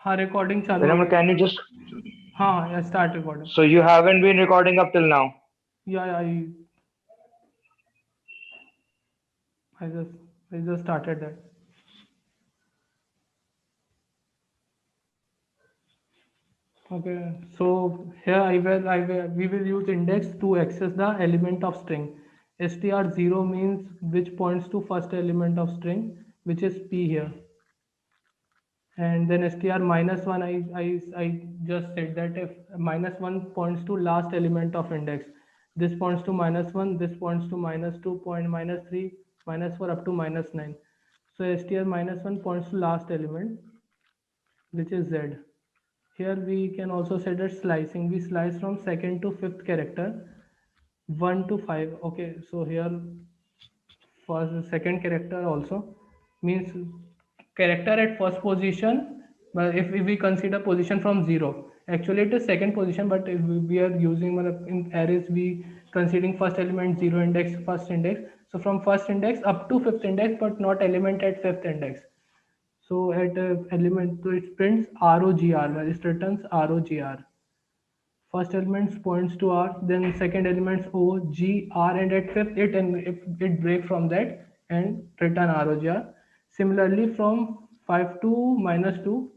हाँ रिकॉर्डिंग चालू हो Remember, can गई. you just? हाँ start recording. So you haven't been recording up till now. Yeah, I just I just started that. Okay, so here we will use index to access the element of string. str0 means which points to first element of string, which is p here. And then str minus one, I just said that if minus one points to last element of index, this points to minus one, this points to minus two, point minus three, minus four up to minus nine. So str minus one points to last element, which is z. Here we can also say that slicing. We slice from second to fifth character, 1 to 5. Okay, so here first second character also means character at first position, but if we consider position from 0, actually it is second position, but if we are using in arrays we considering first element 0 index first index, so from first index up to fifth index but not element at fifth index. So at element, so it prints ROGR, where it returns ROGR. First element points to R, then second elements O, G, R, and at fifth it, and if it break from that and return ROGR. Similarly, from 5 to minus 2,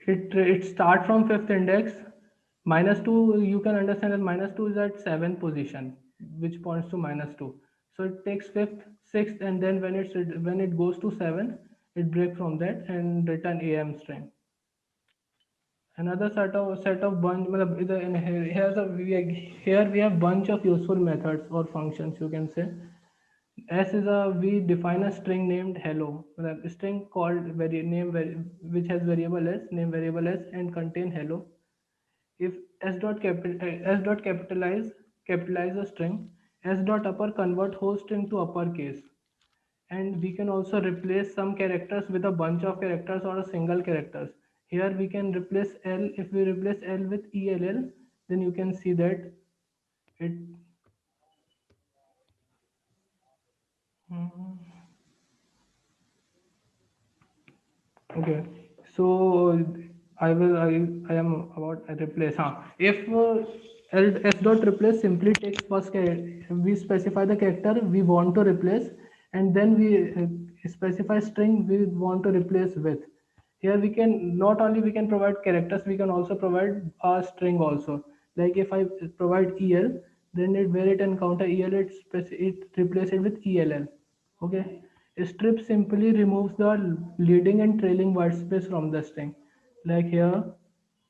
it start from fifth index. Minus 2, you can understand that minus 2 is at 7th position, which points to minus 2. So it takes fifth, sixth, and then when it goes to 7, it break from that and return AM string. Another set of bunch, matlab, here we have bunch of useful methods or functions, you can say. S is a we define a string named hello, a string called which has variable s, name variable s, and contain hello. If s dot capitalize a string, s dot upper convert whole string to uppercase. And we can also replace some characters with a bunch of characters or a single characters. Here we can replace L. If we replace L with ELL, then you can see that it. Okay, so I am about to replace. If S dot replace simply takes first character, we specify the character we want to replace, and then we specify string we want to replace with. Here we can not only we can provide characters, we can also provide a string also. Like if I provide EL, then where it encounter EL, it replace it with ELL. Okay. Strip simply removes the leading and trailing white space from the string. Like here,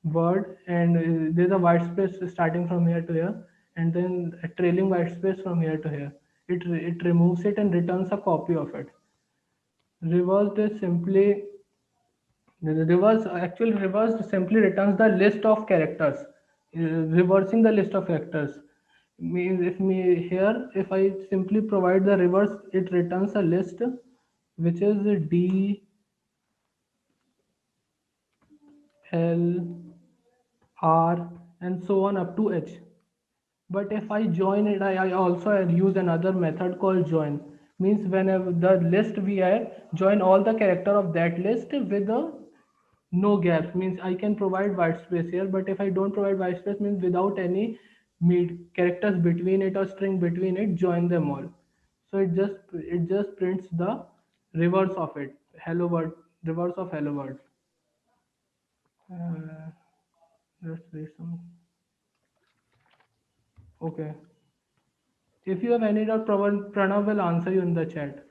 word, and there's a white space starting from here to here, and then a trailing white space from here to here. It removes it and returns a copy of it. Reversed is simply the reverse simply returns the list of characters. Reversing the list of characters means if I simply provide the reverse, it returns a list which is D L R and so on up to H. But if I join it, I also use another method called join. Means whenever the list we have, join all the character of that list with a no gaps. Means I can provide white space here, but if I don't provide white space, means without any characters between it or string between it, join them all. So it just prints the reverse of it. Hello world, reverse of hello world. Uh, let's read some. Okay. If you have any doubt, Pranav will answer you in the chat.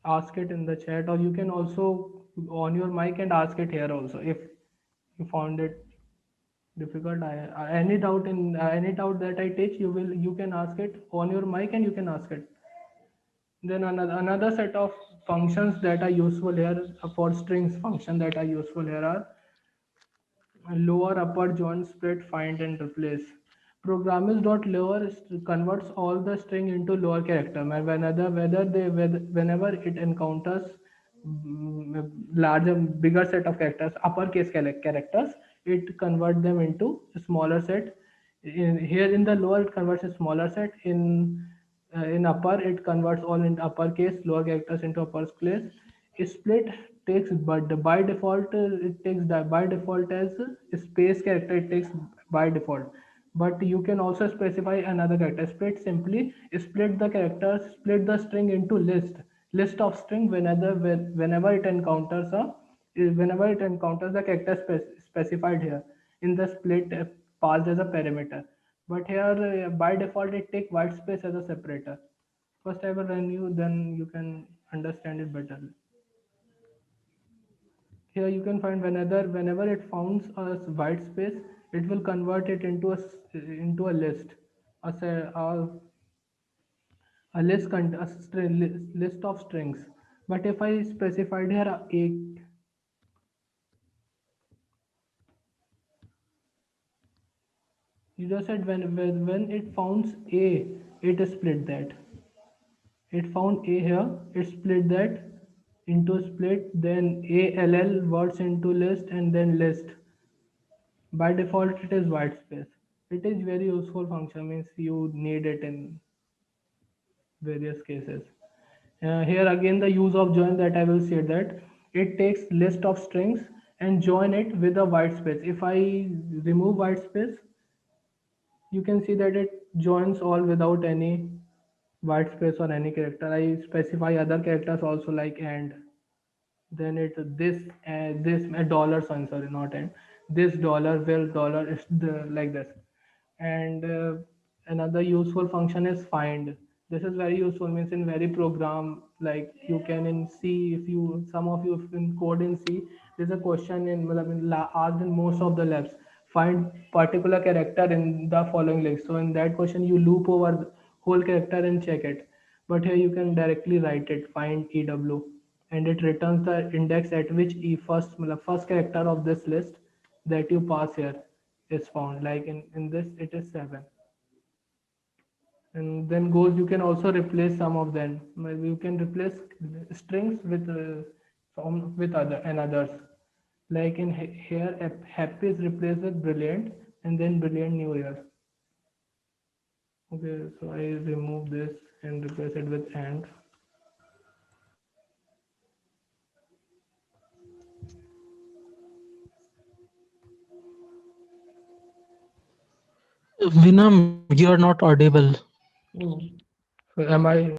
Ask it in the chat, or you can also on your mic and ask it here also if you found it difficult. Any doubt that I teach, you can ask it on your mic and you can ask it. Then another set of functions that are useful here for strings function that are useful here are lower, upper, join, split, find, and replace. Programmers.lower converts all the string into lower character. Whenever it encounters larger, bigger set of characters, uppercase characters, it converts them into a smaller set. Here in the lower, it converts a smaller set. In upper, it converts all in uppercase, lower characters into uppercase. split takes, but by default it takes by default as a space character, it takes by default. But you can also specify another character. Split simply split the character, split the string into list of string whenever it encounters the character specified here in the split passed as a parameter. But here by default it take white space as a separator. First I will run you, then you can understand it better. Here you can find whenever it finds a white space, it will convert it into into a list, a se- a list of strings. But if I specified here a, you just said when it founds a, it split that. It found a here, it split that into split, then all words into list and then list. By default it is white space. It is very useful function, means you need it in various cases. Here again the use of join, that I will say that it takes list of strings and join it with a white space. If I remove white space, you can see that it joins all without any white space or any character. I specify other characters also like and, then it this a dollar sign, sorry, not and, this dollar will dollar is like this. And another useful function is find. This is very useful, means in very program, like you can in C, if you some of you in code in C, there's a question in, asked in most of the labs, find particular character in the following list. So in that question you loop over the whole character and check it. But here you can directly write it, find EW, and it returns the index at which first character of this list that you pass here is found. Like in this it is 7. And then goes, you can also replace some of them. Maybe you can replace strings with with other and others. Like in here happy is replaced with brilliant, and then brilliant new year. Okay, so I remove this and replace it with and. Vinam, you are not audible. Oh, so am I?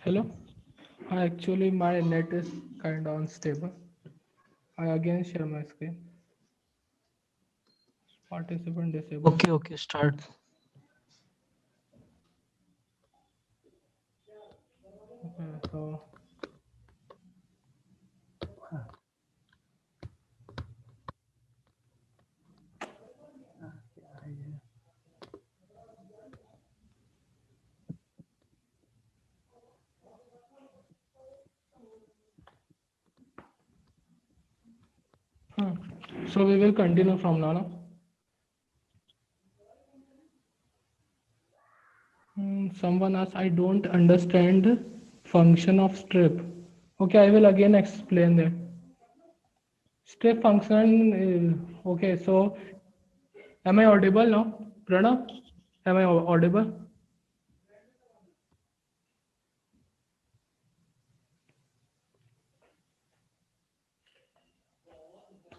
Hello? Actually, my net is kind of unstable. I again share my screen. Participant disable. Okay, okay, start. Okay, so so we will continue from now. No? Someone asked, I don't understand function of strip. Okay, I will again explain that. Strip function is okay. So am I audible now, Pranav? Am I audible,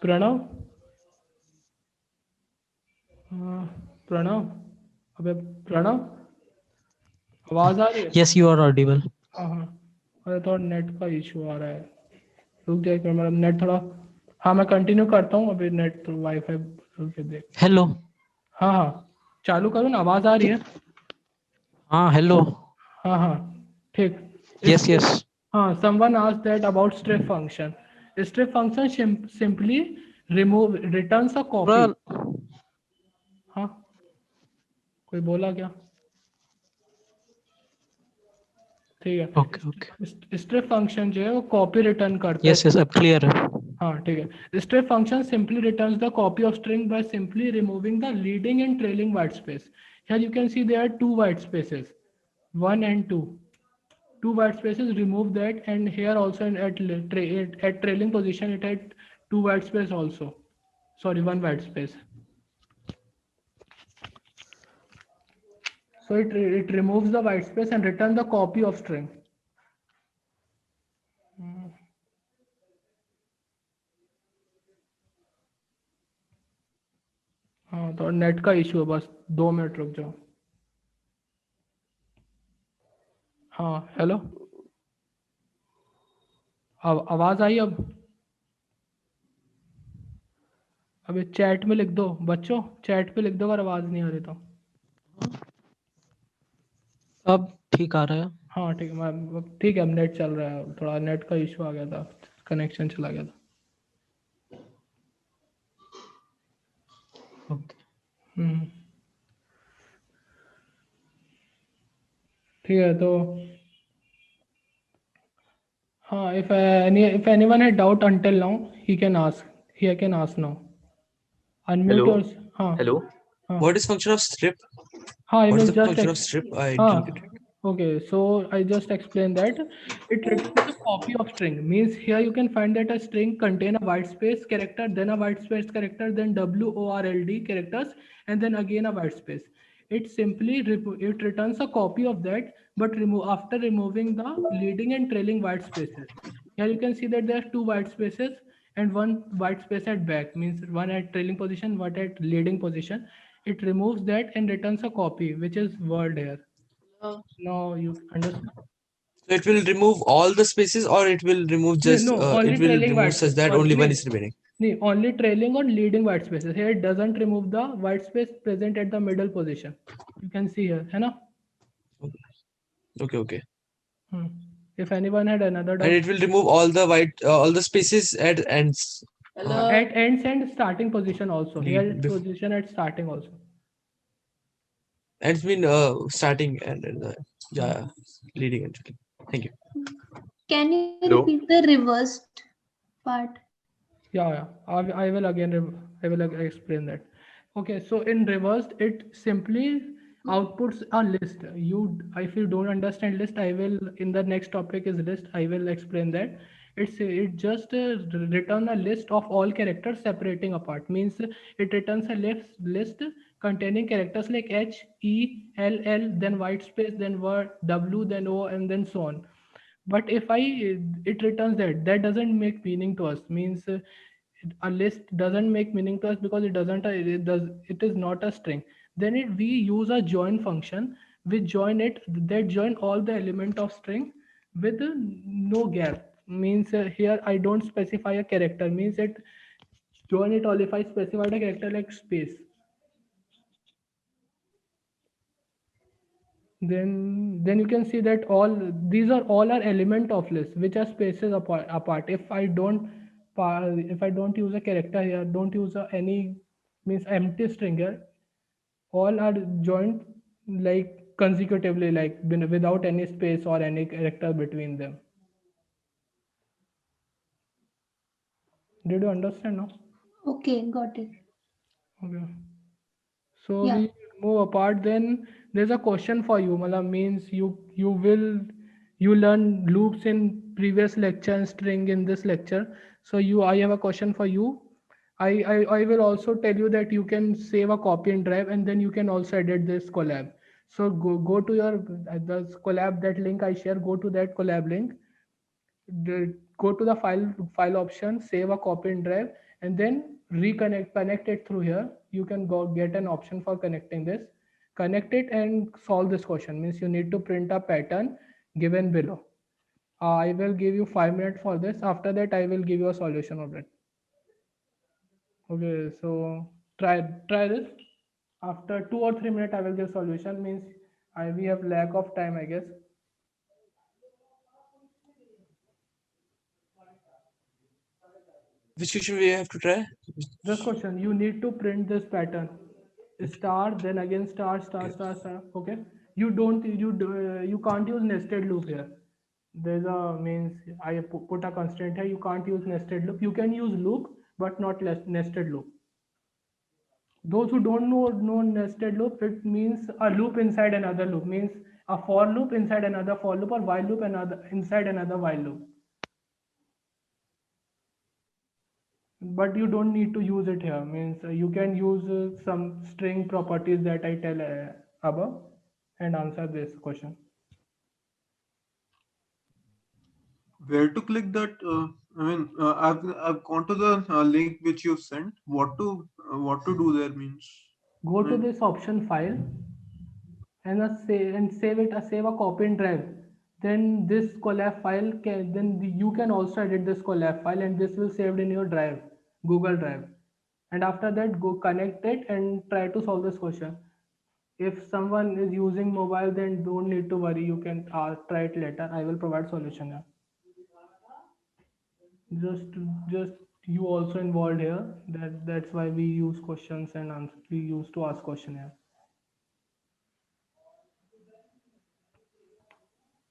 Pranav? uh, Pranav, अबे प्रणव, आवाज आ रही है? Yes, you are audible. हाँ हाँ, अरे थोड़ा net का issue आ रहा है, रुक जाए, मेरा नेट थोड़ा, हाँ मैं कंटिन्यू करता हूँ अभी, नेट तो वाईफाई रुक के देख। Hello. हाँ हाँ, चालू करूँ ना, आवाज आ रही है? Ah, hello. हाँ हाँ, ठीक। Yes, strip, yes. हाँ, someone asked that about strip function. Strip function simply remove returns a copy. थोड़ा हाँ, कोई बोला क्या? ठीक okay, okay. है, स्ट्रिप फंक्शन जो है वो कॉपी रिटर्न करता Yes, है। yes, अब clear है. हाँ ठीक है, strip function simply returns the copy of string by simply removing the leading and trailing white space. Here you can see there are two white spaces, 1 and 2. two white spaces, remove that, and here also at trailing position it had two white space also, sorry, one white space. So it removes the white space and return the copy of string. हाँ तो net का issue है, बस 2 minute रुक जाओ. हाँ hello, आवाज़ आई अब? अबे चैट में लिख दो बच्चों, चैट पे लिख दो अगर आवाज़ नहीं आ रही तो. अब ठीक आ रहा है। हाँ ठीक है, ठीक है, अब नेट चल रहा है, थोड़ा नेट का इशू आ गया था, कनेक्शन चला गया था. ओके। हम्म, ठीक है तो हाँ, if anyone had doubt until now, he can ask now. Unmute Hello, yours. हाँ hello. हाँ What is function of strip? हाँ, I What is will the just function of strip? I didn't get it. हाँ, okay, so I just explained that it returns a copy of string. Means here you can find that a string contain a white space character, then a white space character, then WORLD characters, and then again a white space. It returns a copy of that, but after removing the leading and trailing white spaces. Here you can see that there are two white spaces and one white space at back, means one at trailing position, one at leading position. It removes that and returns a copy, which is word here. Now you understand? So it will remove all the spaces, or it will remove No, just no, it only will trailing remove white such space. that only one No, is remaining. no, only trailing or leading white spaces. Here it doesn't remove the white space present at the middle position. You can see here, है ना? Okay, okay. Hmm. If anyone had another And doubt, it will remove all the all the spaces at ends. at ends and starting position also. Here Lead, it's position at starting also. ends mean starting and Hmm. yeah, leading and trailing. Thank you. Can you Hello. repeat the reversed part? Yeah. I will again explain that. Okay, so in reversed, it simply outputs a list. If you don't understand list, I will in the next topic is list. I will explain that. It just return a list of all characters separating apart. Means it returns a list containing characters like H, E, L, L, then white space, then word W, then O, and then so on. But if I it returns that doesn't make meaning to us. Means a list doesn't make meaning to us because it is not a string. Then we use a join function which join all the element of string with no gap. Means here I don't specify a character. Means it join it all if I specified a character like space. Then you can see that all these are all are element of list which are spaces apart. If I don't use a character here, don't use any means empty string here, all are joined like consecutively, like without any space or any character between them. Did you understand now? Okay, got it. Okay. So Yeah. we move apart. Then there's a question for you. Mala means you learn loops in previous lecture and string in this lecture. So I have a question for you. I will also tell you that you can save a copy and drive, and then you can also edit this collab. So go to your the collab, that link I share. Go to that collab link, go to the file option, save a copy and drive, and then connect it through here. You can go get an option for connecting this, connect it and solve this question. Means you need to print a pattern given below. I will give you 5 minutes for this. After that I will give you a solution of it. Okay, so try this. After 2 or 3 minutes I will give solution. Means we have lack of time, I guess. Which question we have to try? This question, you need to print this pattern. Star, then again star, star, Okay. star, star. Okay. You can't use nested loop here. There's a means I put a constraint here. You can't use nested loop. You can use loop, but not nested loop. Those who don't know nested loop, it means a loop inside another loop. Means A for loop inside another for loop, or while loop another inside another while loop. But you don't need to use it here. Means you can use some string properties that I tell above and answer this question. Where to click that? I've gone to the link which you sent. What to do there means. Go I to mean, this option file and save it, save a copy in drive. Then this collab file can, you can also edit this collab file, and this will saved in your drive, Google Drive. And after that, go connect it and try to solve this question. If someone is using mobile, then don't need to worry, you can try it later. I will provide solution here. Just you also involved here, that's why we use questions and answer, we used to ask question here.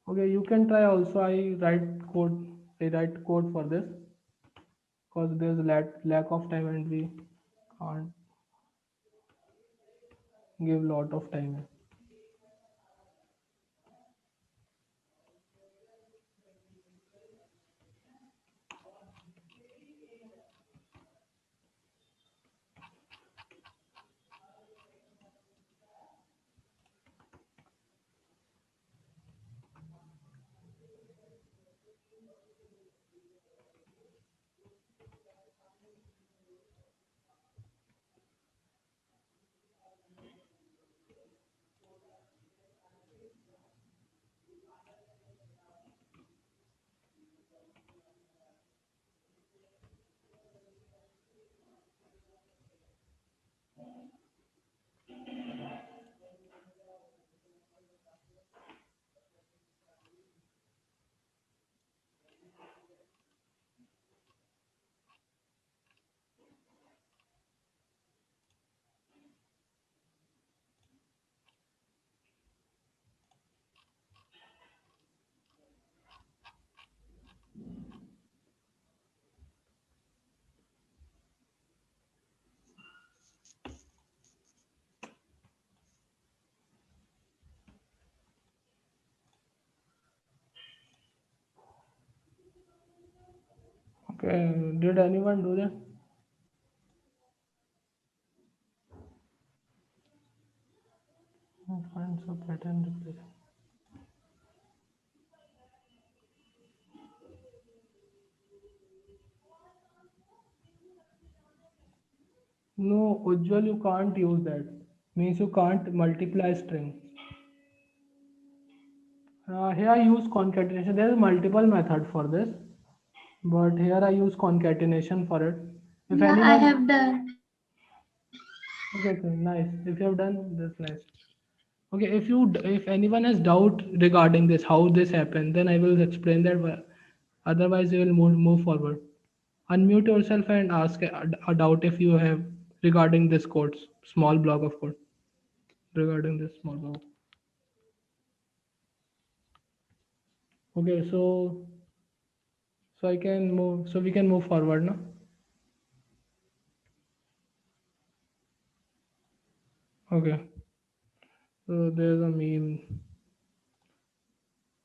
Okay, you can try also. I write code for this because there's lack of time and we can't give lot of time. Okay, did anyone do that? Find some pattern replace. No, Ujjwal, you can't use that. Means you can't multiply string. Here I use concatenation. There is multiple method for this, but here I use concatenation for it. If Yeah, I anyone, have done. okay, okay, nice. If you have done this, nice. Okay, if anyone has doubt regarding this, how this happened, then I will explain that. Otherwise, we will move forward. Unmute yourself and ask a doubt if you have regarding this code, small block of code, regarding this small block. Okay, so I can move. So we can move forward now. Okay. So there's a meme.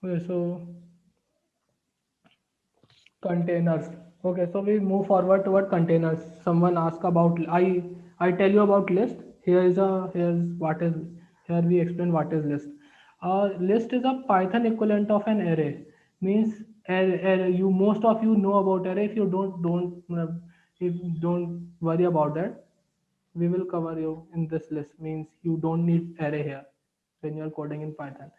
Okay, so containers. Okay, so we move forward toward containers. Someone asked about I tell you about list. Here's what is here we explain what is list. List is a Python equivalent of an array. Means you most of you know about array. If you if don't worry about that, we will cover you in this list. Means you don't need array here when you're coding in Python.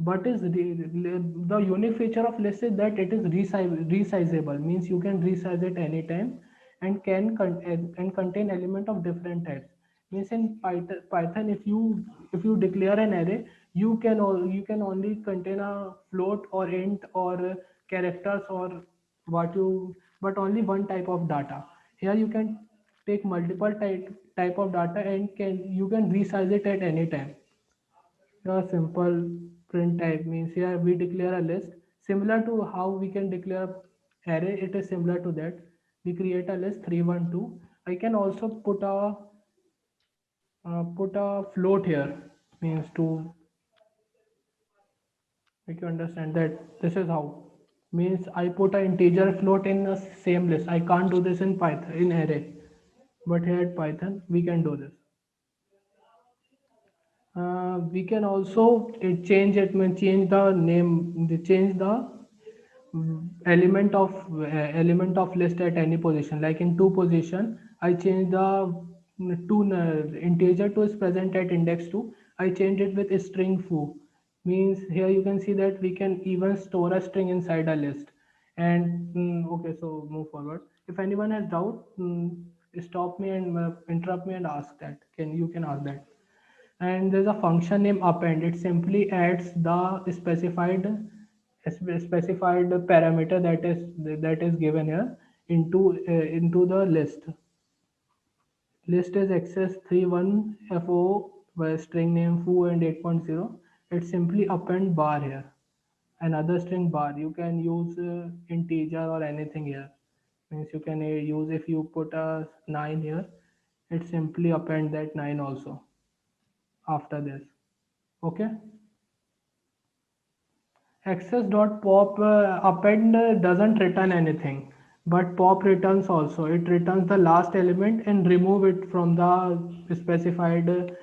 But is the unique feature of list is that it is resizable. Means you can resize it anytime and and contain element of different types. Means in Python, if you declare an array, you can only contain a float or int or characters or what you but only one type of data. Here you can take multiple type of data and you can resize it at any time. A simple print type means here we declare a list similar to how we can declare array. It is similar to that. We create a list 312. I can also put a float here means to Make you understand that this is how. Means I put an integer float in the same list. I can't do this in Python in array, but here at Python we can do this. We can also change it, mean change the name, change the element of list at any position. Like in two position, I change the two integer to is present at index 2. I change it with string foo. Means here you can see that we can even store a string inside a list. And okay, so move forward. If anyone has doubt, stop me and interrupt me and ask that. Can you can ask that. And there's a function named append. It simply adds the specified parameter that is given here into the list. List is access31 fo by string name foo and 8.0. It simply append bar here, another string bar. You can use integer or anything here. Means you can use, if you put a 9 here, it simply append that 9 also after this. Okay. Access.pop append doesn't return anything, but pop returns also. It returns the last element and remove it from the specified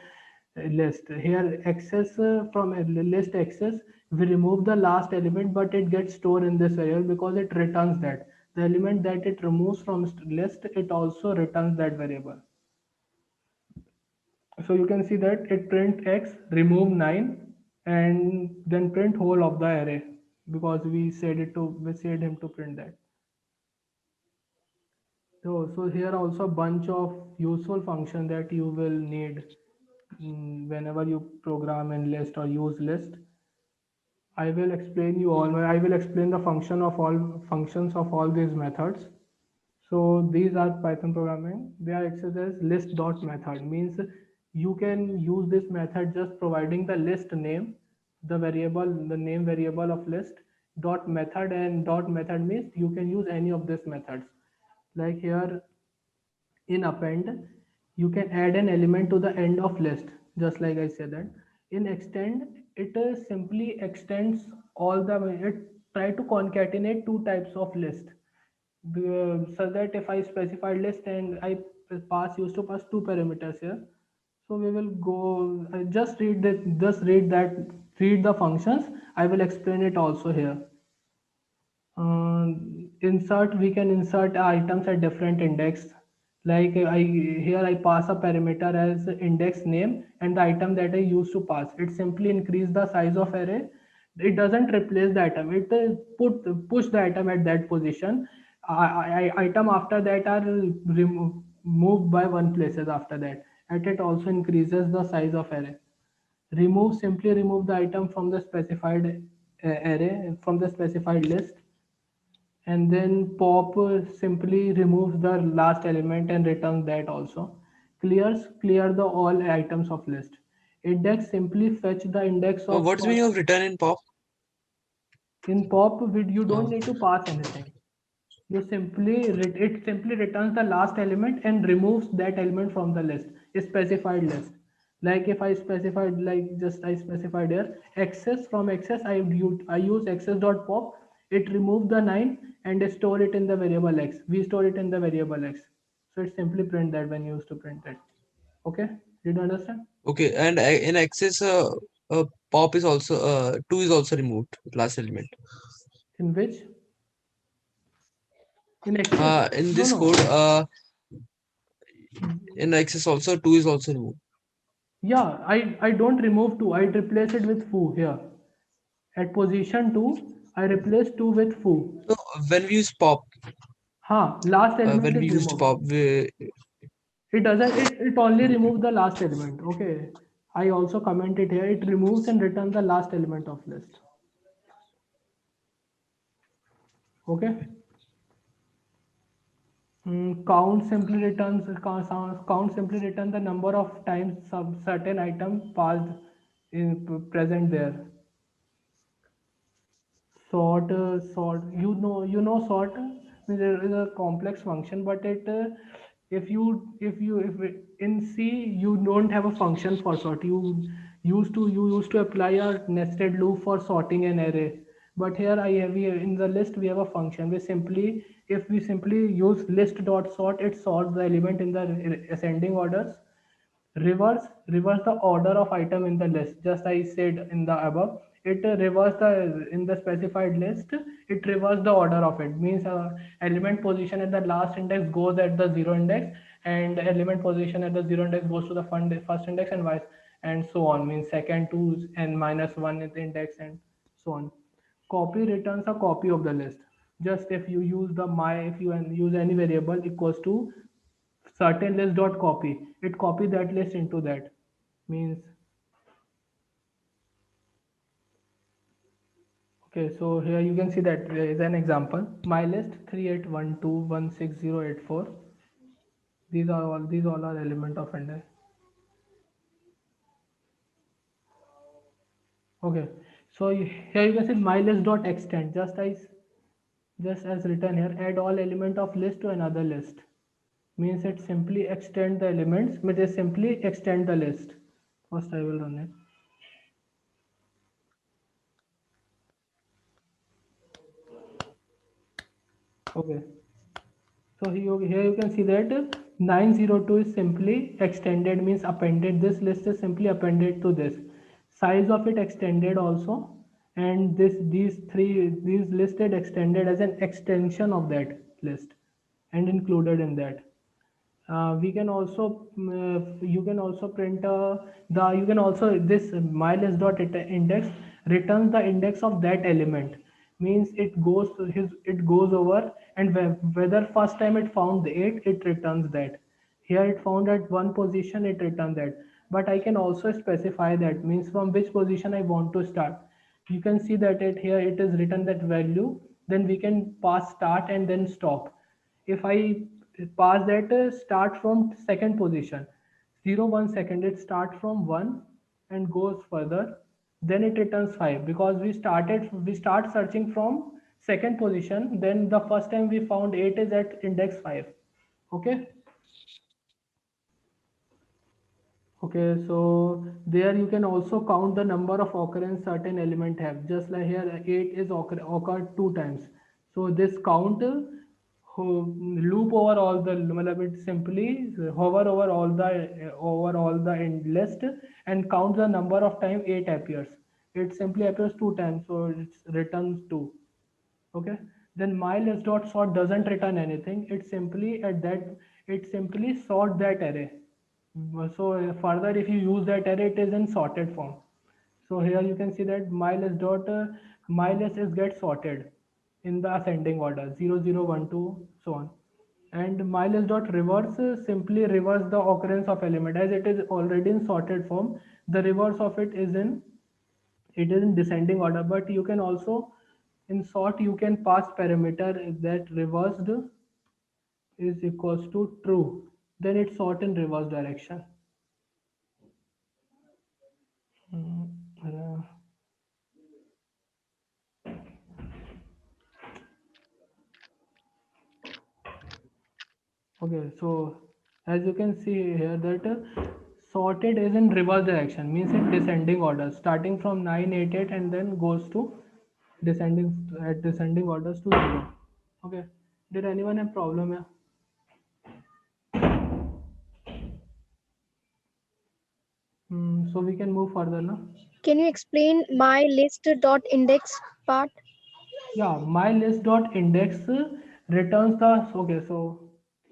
list. Here access from a list access, we remove the last element, but it gets stored in this variable because it returns that. The element that it removes from list, it also returns that variable. So you can see that it print x, remove 9, and then print whole of the array, because we said him to print that. So here also a bunch of useful function that you will need whenever you program in list or use list. I will explain the function of all functions of all these methods. So these are Python programming. They are accessed as list dot method. Means you can use this method just providing the list name, the name variable of list dot method, and dot method means you can use any of these methods. Like here in append, you can add an element to the end of list, just like I said that. In extend, it simply extends all the, it try to concatenate two types of list, so that if I specify list and I used to pass two parameters here. So we will go, read the functions. I will explain it also here. Insert, we can insert items at different index. Like I pass a parameter as index name and the item that I used to pass, it simply increase the size of array. It doesn't replace the item, it push the item at that position. Item after that are moved by one places after that, and it also increases the size of array. Remove, simply remove the item from the specified array, from the specified list. And then pop simply removes the last element and returns that also. Clear the all items of list. Index simply fetch the index of What's the meaning of return in pop? in pop you don't Uh, need to pass anything. You simply it simply returns the last element and removes that element from the list, a specified list. Like if I specified, like just I specified here access, from access I use access dot pop. It removes the 9 and store it in the variable x. We store it in the variable x, so it simply print that when you used to print it. Okay, did you understand? okay, and in access, pop is also two is also removed, last element. In which, in access? In No, this no. code, in access also two is also removed. Yeah, I don't remove 2, I replace it with foo here. At position 2, I replace 2 with foo. So when we use pop, Last element when we is used removed. pop, It doesn't, it only removes the last element. Okay. I also comment it here. It removes and returns the last element of list. Okay. Count simply returns the number of times some certain item passed in present there. Sort, sort there is a complex function, but if in C you don't have a function for sort. You used to apply a nested loop for sorting an array, but here I have here in the list we have a function. We simply if we simply use list dot sort, it sorts the element in the ascending orders. Reverse the order of item in the list, just I said in the above. It reverse the in the specified list, it reverse the order of it, means element position at the last index goes at the zero index, and element position at the zero index goes to the first index, and vice and so on, means second to and minus one in the index, and so on. Copy returns a copy of the list. Just if you use the my, if you use any variable equals to certain list dot copy, it copy that list into that, means okay. So here you can see that there is an example, my list 3812160884. These all are element of index. Okay, so here you can see my list dot extend, just as written here, add all element of list to another list, means it simply extend the elements, but they simply extend the list. First I will run it. Okay. So here you can see that 902 is simply extended, means appended. This list is simply appended to this. Size of it extended also, and these listed extended as an extension of that list and included in that. We can also you can also print the you can also this mylist dot index returns the index of that element, means it goes over, and whether first time it found the 8, it returns that. Here it found at one position, it returned that. But I can also specify that, means from which position I want to start. You can see that it here it is written that value, then we can pass start and then stop. If I pass that start from second position, 0 1 second, it start from 1 and goes further, then it returns 5, because we start searching from second position, then the first time we found 8 is at index 5. Okay. Okay, so there you can also count the number of occurrence certain element have. Just like here, 8 is occurred 2 times. So this count loop over all the, matlab it simply hover over all the end list and count the number of time 8 appears. It simply appears 2 times, so it returns 2. Okay, then my list dot sort doesn't return anything, it simply sort that array. So further if you use that array, it is in sorted form. So here you can see that my list is get sorted in the ascending order, 0012 so on. And my list dot reverse simply reverse the occurrence of element, as it is already in sorted form, the reverse of it is in descending order. But you can also in sort you can pass parameter that reversed is equals to true, then it sort in reverse direction. Mm, uh, okay, so as you can see here that sorted is in reverse direction, means in descending order, starting from 988 and then goes to descending orders to 0. Okay, did anyone have problem here? So we can move further now. Can you explain my list dot index part? Yeah, my list dot index returns the, okay, so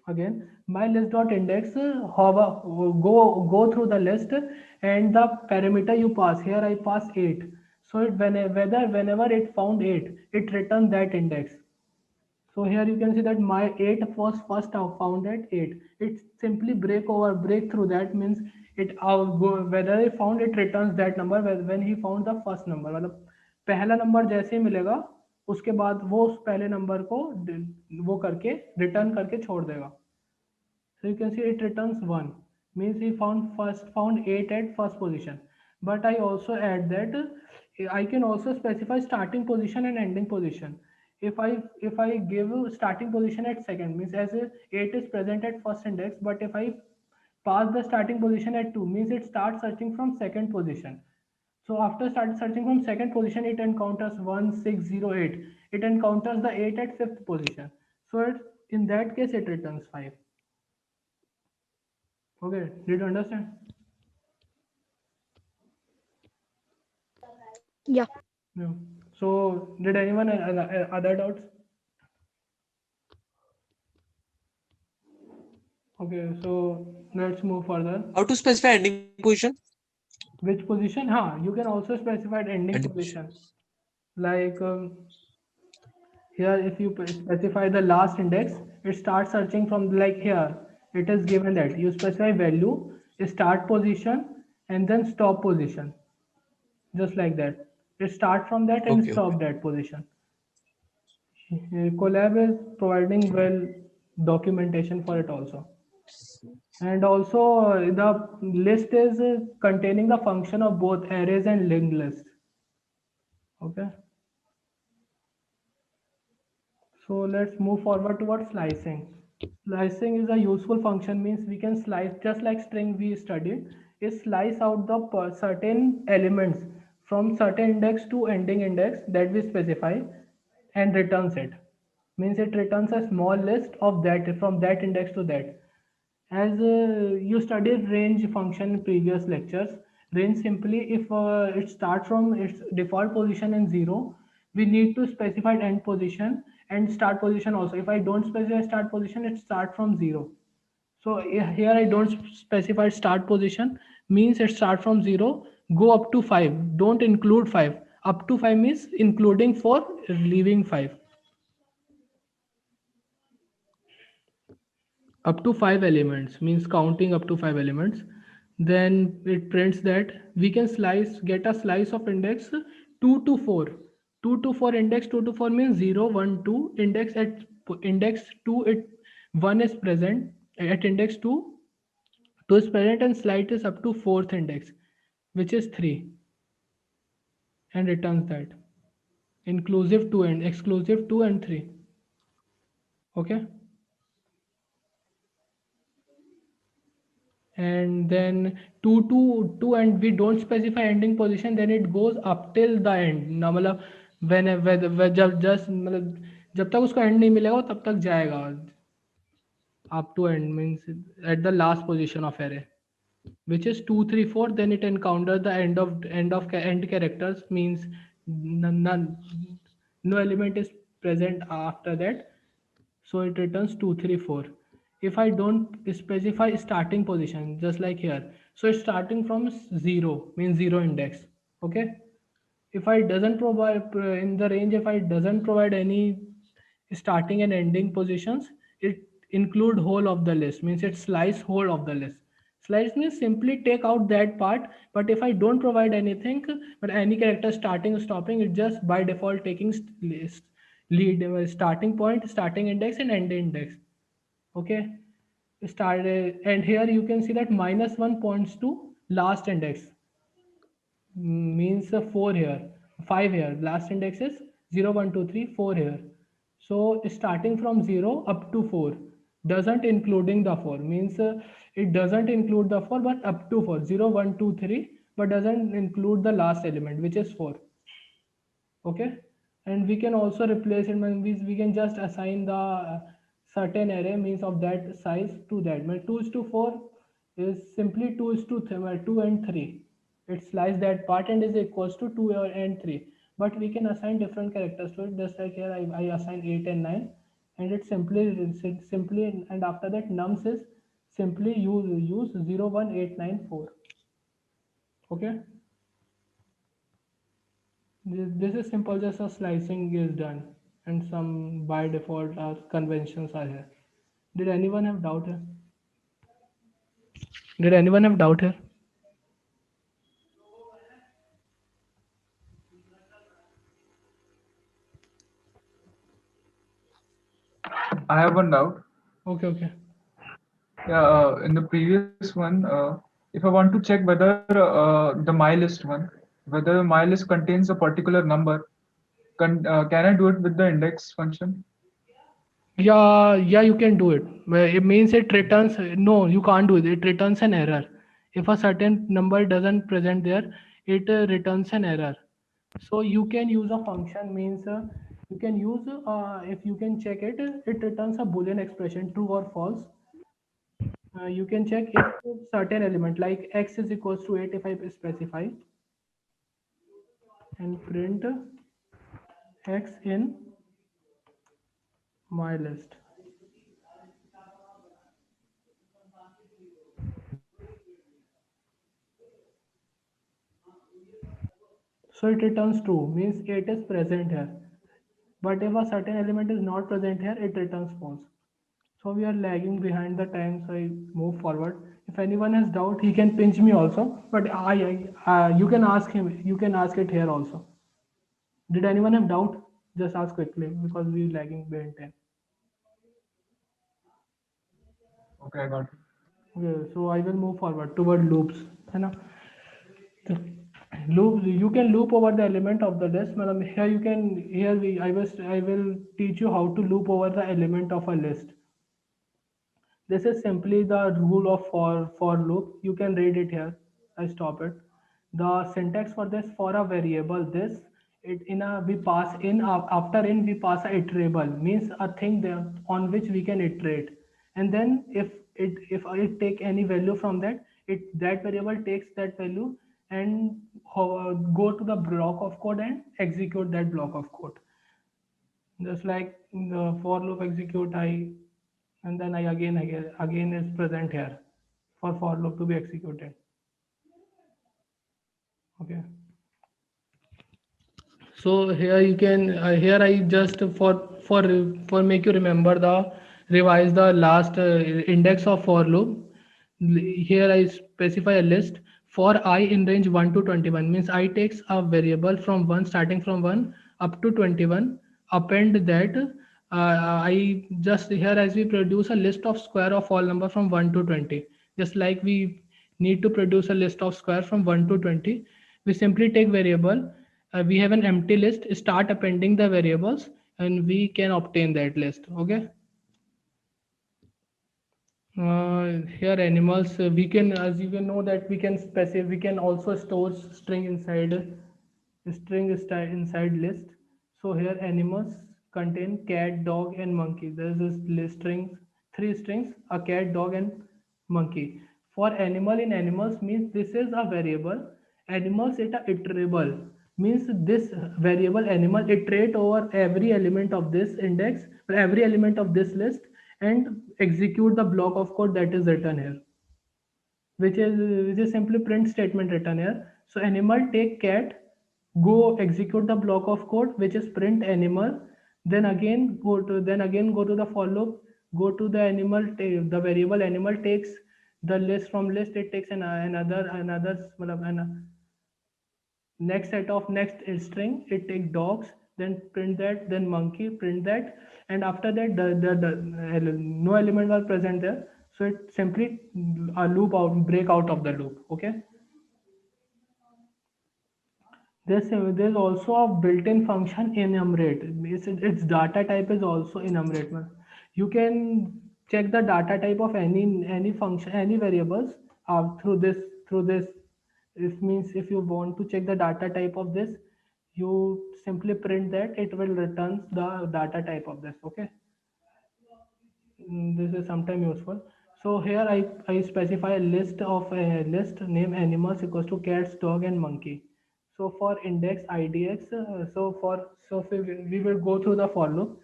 again my list dot index hover go through the list, and the parameter you pass, here I pass 8, so whenever it found 8, it returns that index. So here you can see that my 8 was first found at 8. It simply break through that, means it whether he found, it returns that number when he found the first number, मतलब पहला number जैसे ही मिलेगा उसके बाद वो उस पहले number को वो करके रिटर्न करके छोड़ देगा. So you can see it returns 1, means he found 8 at first position. But I also add that I can also specify starting position and ending position. If I give starting position at second, means as 8 is present at first index, but if I pass the starting position at 2 means it starts searching from second position. So after start searching from second position, it encounters 1608. It encounters the 8 at fifth position. So in that case, it returns 5. Okay, did you understand? Yeah. No. So did anyone other doubts? Okay, so let's move further. How to specify ending position? Which position? You can also specify the ending Ending position. position. Like here, if you specify the last index, it starts searching from like here. It is given that you specify value, start position, and then stop position, just like that. It start from that and Okay, stop okay. that position. Collab is providing well documentation for it also. And also the list is containing the function of both arrays and linked list. Okay. So let's move forward towards slicing. Slicing is a useful function, means we can slice just like string we studied, is slice out the certain elements from certain index to ending index that we specify and returns it. Means it returns a small list of that from that index to that. As you studied range function in previous lectures, range simply if it starts from its default position in 0, we need to specify end position and start position also. If I don't specify start position, it starts from 0. So here I don't specify start position, means it start from 0, go up to 5. Don't include 5. Up to 5 means including 4, leaving 5. Up to 5 elements means counting up to 5 elements. Then it prints that we can get a slice of index 2 to 4. 2 to 4 index 2 to 4 means 0 1 2 index at index 2 it 1 is present at index 2, 2 is present and slice is up to fourth index, which is 3, and returns that inclusive 2 and exclusive 2 and 3. Okay. And then 2 to 2 and we don't specify ending position, then it goes up till the end ना, मतलब जब just मतलब जब तक उसको end नहीं मिलेगा तब तक जाएगा. Up to end means at the last position of array, which is 2 3 4. Then it encounters the end characters, means none, no element is present after that, so it returns 2 3 4. If I don't specify starting position, just like here, so it's starting from 0 means 0 index. Okay. If I doesn't provide in the range, if I doesn't provide any starting and ending positions, it include whole of the list, means it slice whole of the list. Slice means simply take out that part, but if I don't provide anything, but any character starting or stopping, it just by default taking list lead starting point, starting index, and end index. Okay. Start and here you can see that -1 points to last index, means 4 here, 5 here, last index is 0 1 2 3 4 here. So starting from 0 up to 4 doesn't including the 4, means it doesn't include the 4 but up to 4, 0 1 2 3, but doesn't include the last element, which is 4. Okay. And we can also replace it, means we can just assign the certain array means of that size to that. 2 is to 4 is simply 2 is to 2 and 3. It slice that part and is equals to 2 and 3, but we can assign different characters to it, just like here I assign 8 and 9, and it simply and after that nums is simply use 0 1 8 9 4. Okay. This is simple, just a slicing is done, and some by default conventions are here. Did anyone have doubt here? Did anyone have doubt here? I have one doubt. Okay, okay. Yeah, in the previous one, if I want to check whether the mylist one, whether mylist contains a particular number, can I do it with the index function? Yeah, you can do it. Well, it means it returns, no, you can't do it. It returns an error. If a certain number doesn't present there, it returns an error. So you can use a function means you can use if you can check it, it returns a boolean expression true or false. You can check if certain element like x is equals to 8 if I specify and print x in my list. So it returns true, means 8 is present here. But if a certain element is not present here, it returns false. So we are lagging behind the time, so I move forward. If anyone has doubt, he can pinch me also. But you can ask him. You can ask it here also. Did anyone have doubt? Just ask quickly because we are lagging behind time. Okay, I got it. Okay, so I will move forward toward loops. है ना? So, loop, you can loop over the element of the list. मतलब here you can here we I will teach you how to loop over the element of a list. This is simply the rule of for loop. You can read it here. I stop it. The syntax for this for a variable this it in a we pass in after in we pass a iterable means a thing there on which we can iterate, and then if it take any value from that, it that variable takes that value and go to the block of code and execute that block of code. Just like the for loop execute I, and then I again is present here for loop to be executed. Okay. So here you can here I just for make you remember the revise the last index of for loop. Here I specify a list for I in range 1 to 21 means I takes a variable from 1 starting from 1 up to 21, append that I just here as we produce a list of square of all number from 1 to 20, just like we need to produce a list of square from 1 to 20, we simply take variable, we have an empty list, start appending the variables, and we can obtain that list. Okay. Here animals we can, as you can know that we can specify, we can also store inside list. So here animals contain cat, dog, and monkey. There is this list strings, three strings, a cat, dog, and monkey. For animal in animals means this is a variable. Animals it a iterable means this variable animal iterate over every element of this index, every element of this list, and execute the block of code that is written here, which is simply print statement written here. So animal take cat, go execute the block of code which is print animal, then again go to the for loop, go to the the variable animal takes the list, from list it takes another next set of next string, it takes dogs, then print that, then monkey, print that, and after that no element was present there, so it simply a loop out break out of the loop. Okay. There's also a built-in function enumerate. Its data type is also enumerate. You can check the data type of any function, any variables through this. It means if you want to check the data type of this, you simply print that it will returns the data type of this. Okay. This is sometime useful. So here I specify a list of a list name animals equals to cats, dog, and monkey. So for index idx, we will go through the for loop.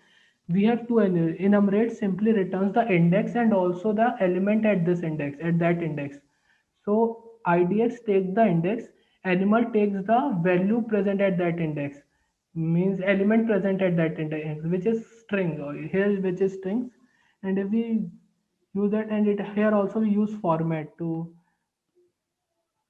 We have to enumerate simply returns the index and also the element at this index, at that index. So idx takes the index, animal takes the value present at that index, means element present at that index, which is string, or here which is strings, and if we use that, and it here also we use format to,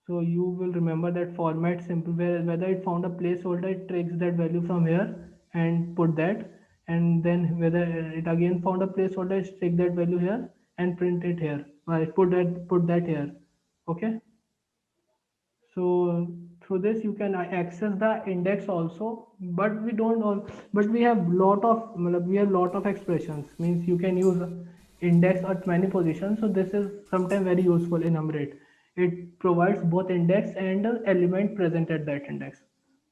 so you will remember that format simple whether it found a placeholder, it takes that value from here and put that, and then whether it again found a placeholder, it take that value here and print it here, right, put that here. Okay. So through this you can access the index also, but we don't all, but we have lot of we have lot of expressions, means you can use index at many positions. So this is sometimes very useful in enumerate. It provides both index and element present at that index.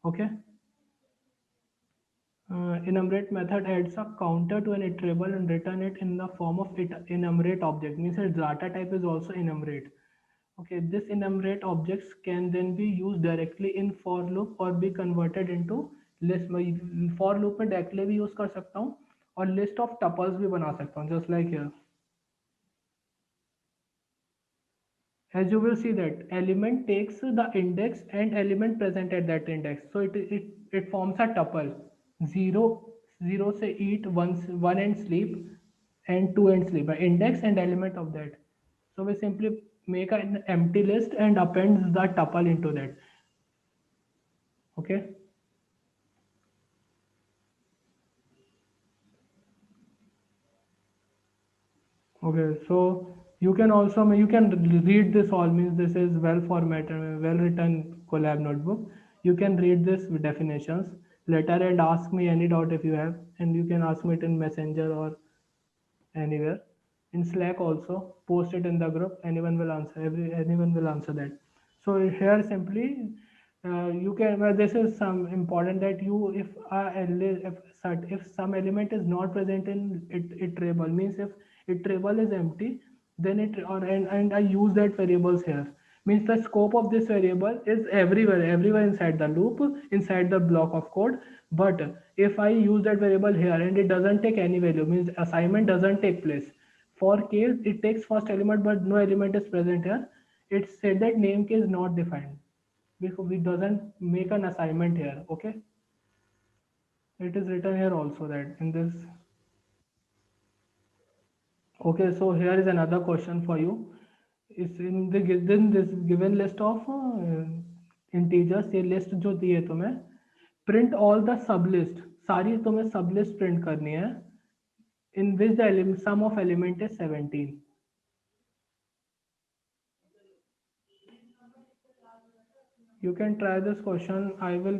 Okay. Enumerate method adds a counter to an iterable and return it in the form of enumerate object, means its data type is also enumerate. Okay, this enumerate objects can then be used directly in for loop or be converted into list. For loop में directly भी use कर सकता हूँ और list of tuples भी बना सकता हूँ, just like here. As you will see that element takes the index and element present at that index, so it forms a tuple. 0 say eat, 1 and sleep, and 2 and sleep, index and element of that. So we simply make an empty list and appends the tuple into that. Okay. Okay, so you can also you can read this all, means this is well formatted, well written collab notebook. You can read this with definitions later and ask me any doubt if you have, and you can ask me it in messenger or anywhere. In Slack also, post it in the group, anyone will answer, anyone will answer that. So here simply you can, well, this is some important that you, if some element is not present in iterable, means if iterable is empty, then and I use that variables here, means the scope of this variable is everywhere inside the loop, inside the block of code. But if I use that variable here and it doesn't take any value, means assignment doesn't take place. For case it takes first element but no element is present here, it said that name key is not defined because it doesn't make an assignment here. Okay, it is written here also that in this. Okay, so here is another question for you. Is in the given this given list of integers, ये list जो दी है तुम्हें, print all the sublist, सारी तुम्हें sublist print करनी है, in which the sum of element is 17. You can try this question. I will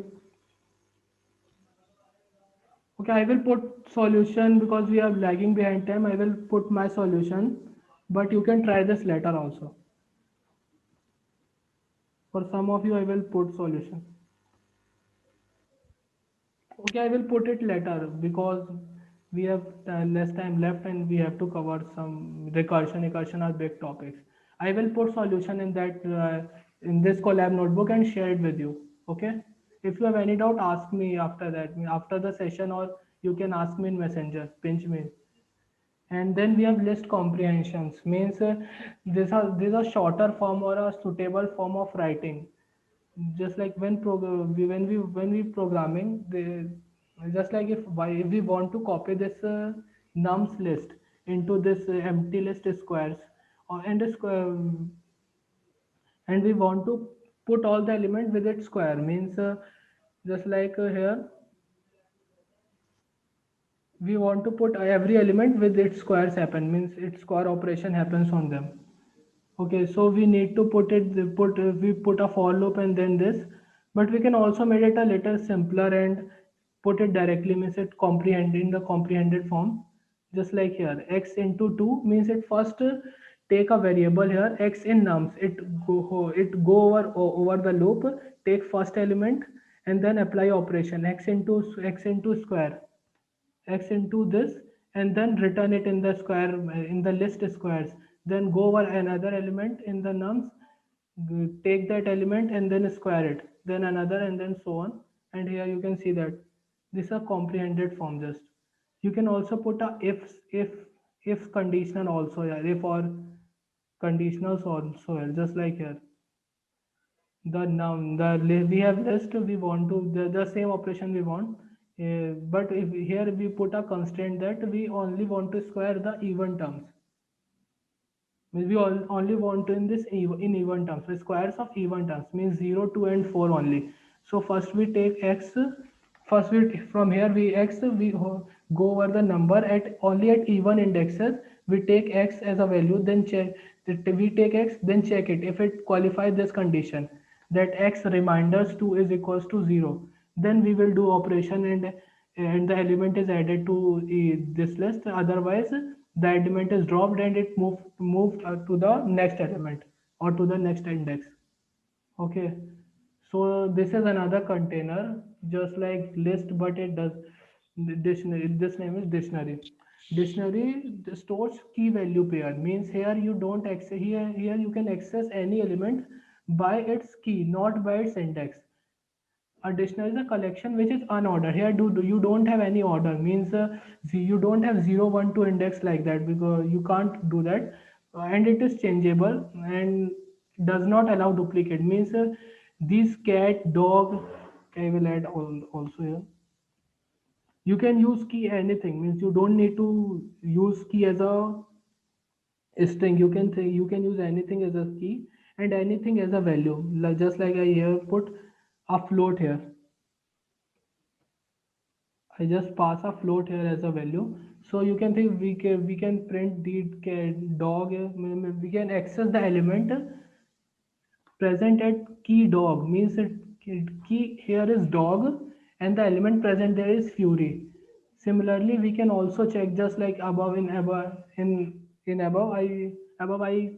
put solution because we are lagging behind time. I will put my solution, but you can try this later also. For some of you, I will put solution. Okay, I will put it later because we have less time left and we have to cover some recursion. Recursion are big topics. I will put solution in that in this collab notebook and share it with you. Okay. If you have any doubt, ask me after that, after the session, or you can ask me in messenger, pinch me. And then we have list comprehensions, means these are shorter form or a suitable form of writing, just like when we programming just like if we want to copy this nums list into this empty list squares, or and a square, and we want to put all the element with its square, means just like here we want to put every element with its squares happen, means its square operation happens on them. Okay, so we need to we put a for loop and then this, but we can also make it a little simpler and put it directly, means it comprehend in the comprehended form, just like here x into 2, means it first take a variable here x in nums, it go over the loop, take first element and then apply operation x into square, x into this, and then return it in the square, in the list squares, then go over another element in the nums, take that element and then square it, then another, and then so on. And here you can see that this is a comprehended form. Just you can also put a if conditional also, yeah, if or conditionals also here, just like here the noun, we have list, we want to the same operation we want, but if here we put a constraint that we only want to square the even terms, means we only want to in this in even terms, so squares of even terms means 0 2 and 4 only. So first we take x, first we from here we go over the number at only at even indexes, we take x as a value, then check we take x, then check it if it qualifies this condition, that x reminders 2 is equals to 0, then we will do operation and the element is added to this list. Otherwise the element is dropped and it moved to the next element or to the next index. Okay, so this is another container, just like list, but it does dictionary. This name is dictionary. Dictionary stores key value pair. Means here you don't access here you can access any element by its key, not by its index. A dictionary is a collection which is unordered. Here do you don't have any order. Means you don't have 0 1 2 index like that, because you can't do that. And it is changeable and does not allow duplicate. Means these cat dog, I will add also here. You can use key anything. Means you don't need to use key as a string. You can use anything as a key and anything as a value, like just like I here put a float here. I just pass a float here as a value. So you can think we can print the dog. We can access the element present at key dog. Means it key here is dog and the element present there is fury. Similarly, we can also check just like above in above I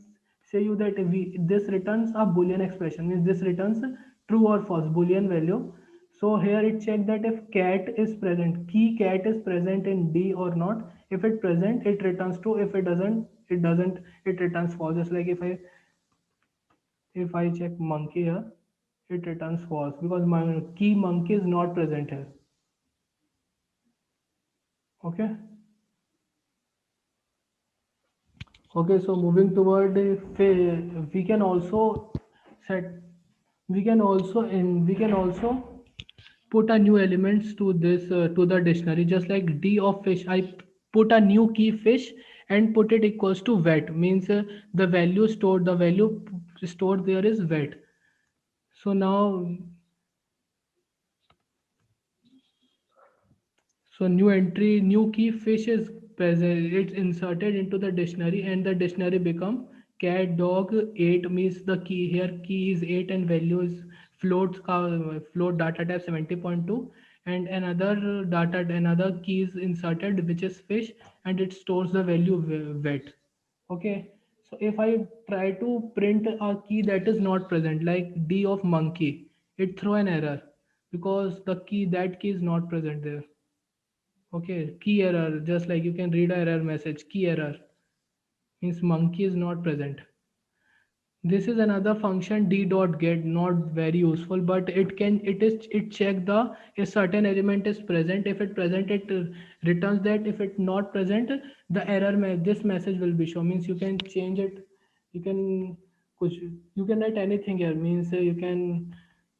say you that we this returns a boolean expression. Means this returns true or false boolean value. So here it check that if cat is present, key cat is present in D or not. If it present, it returns true. If it doesn't, it returns false. Just like if I check monkey here, it returns false because my key monkey is not present here. Okay. Okay, so moving toward we can also set we can also put a new elements to this to the dictionary, just like D of fish. I put a new key fish and put it equals to wet. Means the value stored there is wet. So now so new entry, new key fish is present. It's inserted into the dictionary, and the dictionary become cat dog 8. Means the key here key is 8 and value is float data type 70.2, and another key is inserted which is fish, and it stores the value wet. Okay. So if I try to print a key that is not present, like D of monkey, it throw an error because that key is not present there. Okay, key error, just like you can read a error message, key error means monkey is not present. This is another function d dot get, not very useful, but it check the a certain element is present. If it present, it returns that. If it not present, the this message will be shown. Means you can change it. You can you can write anything here. Means you can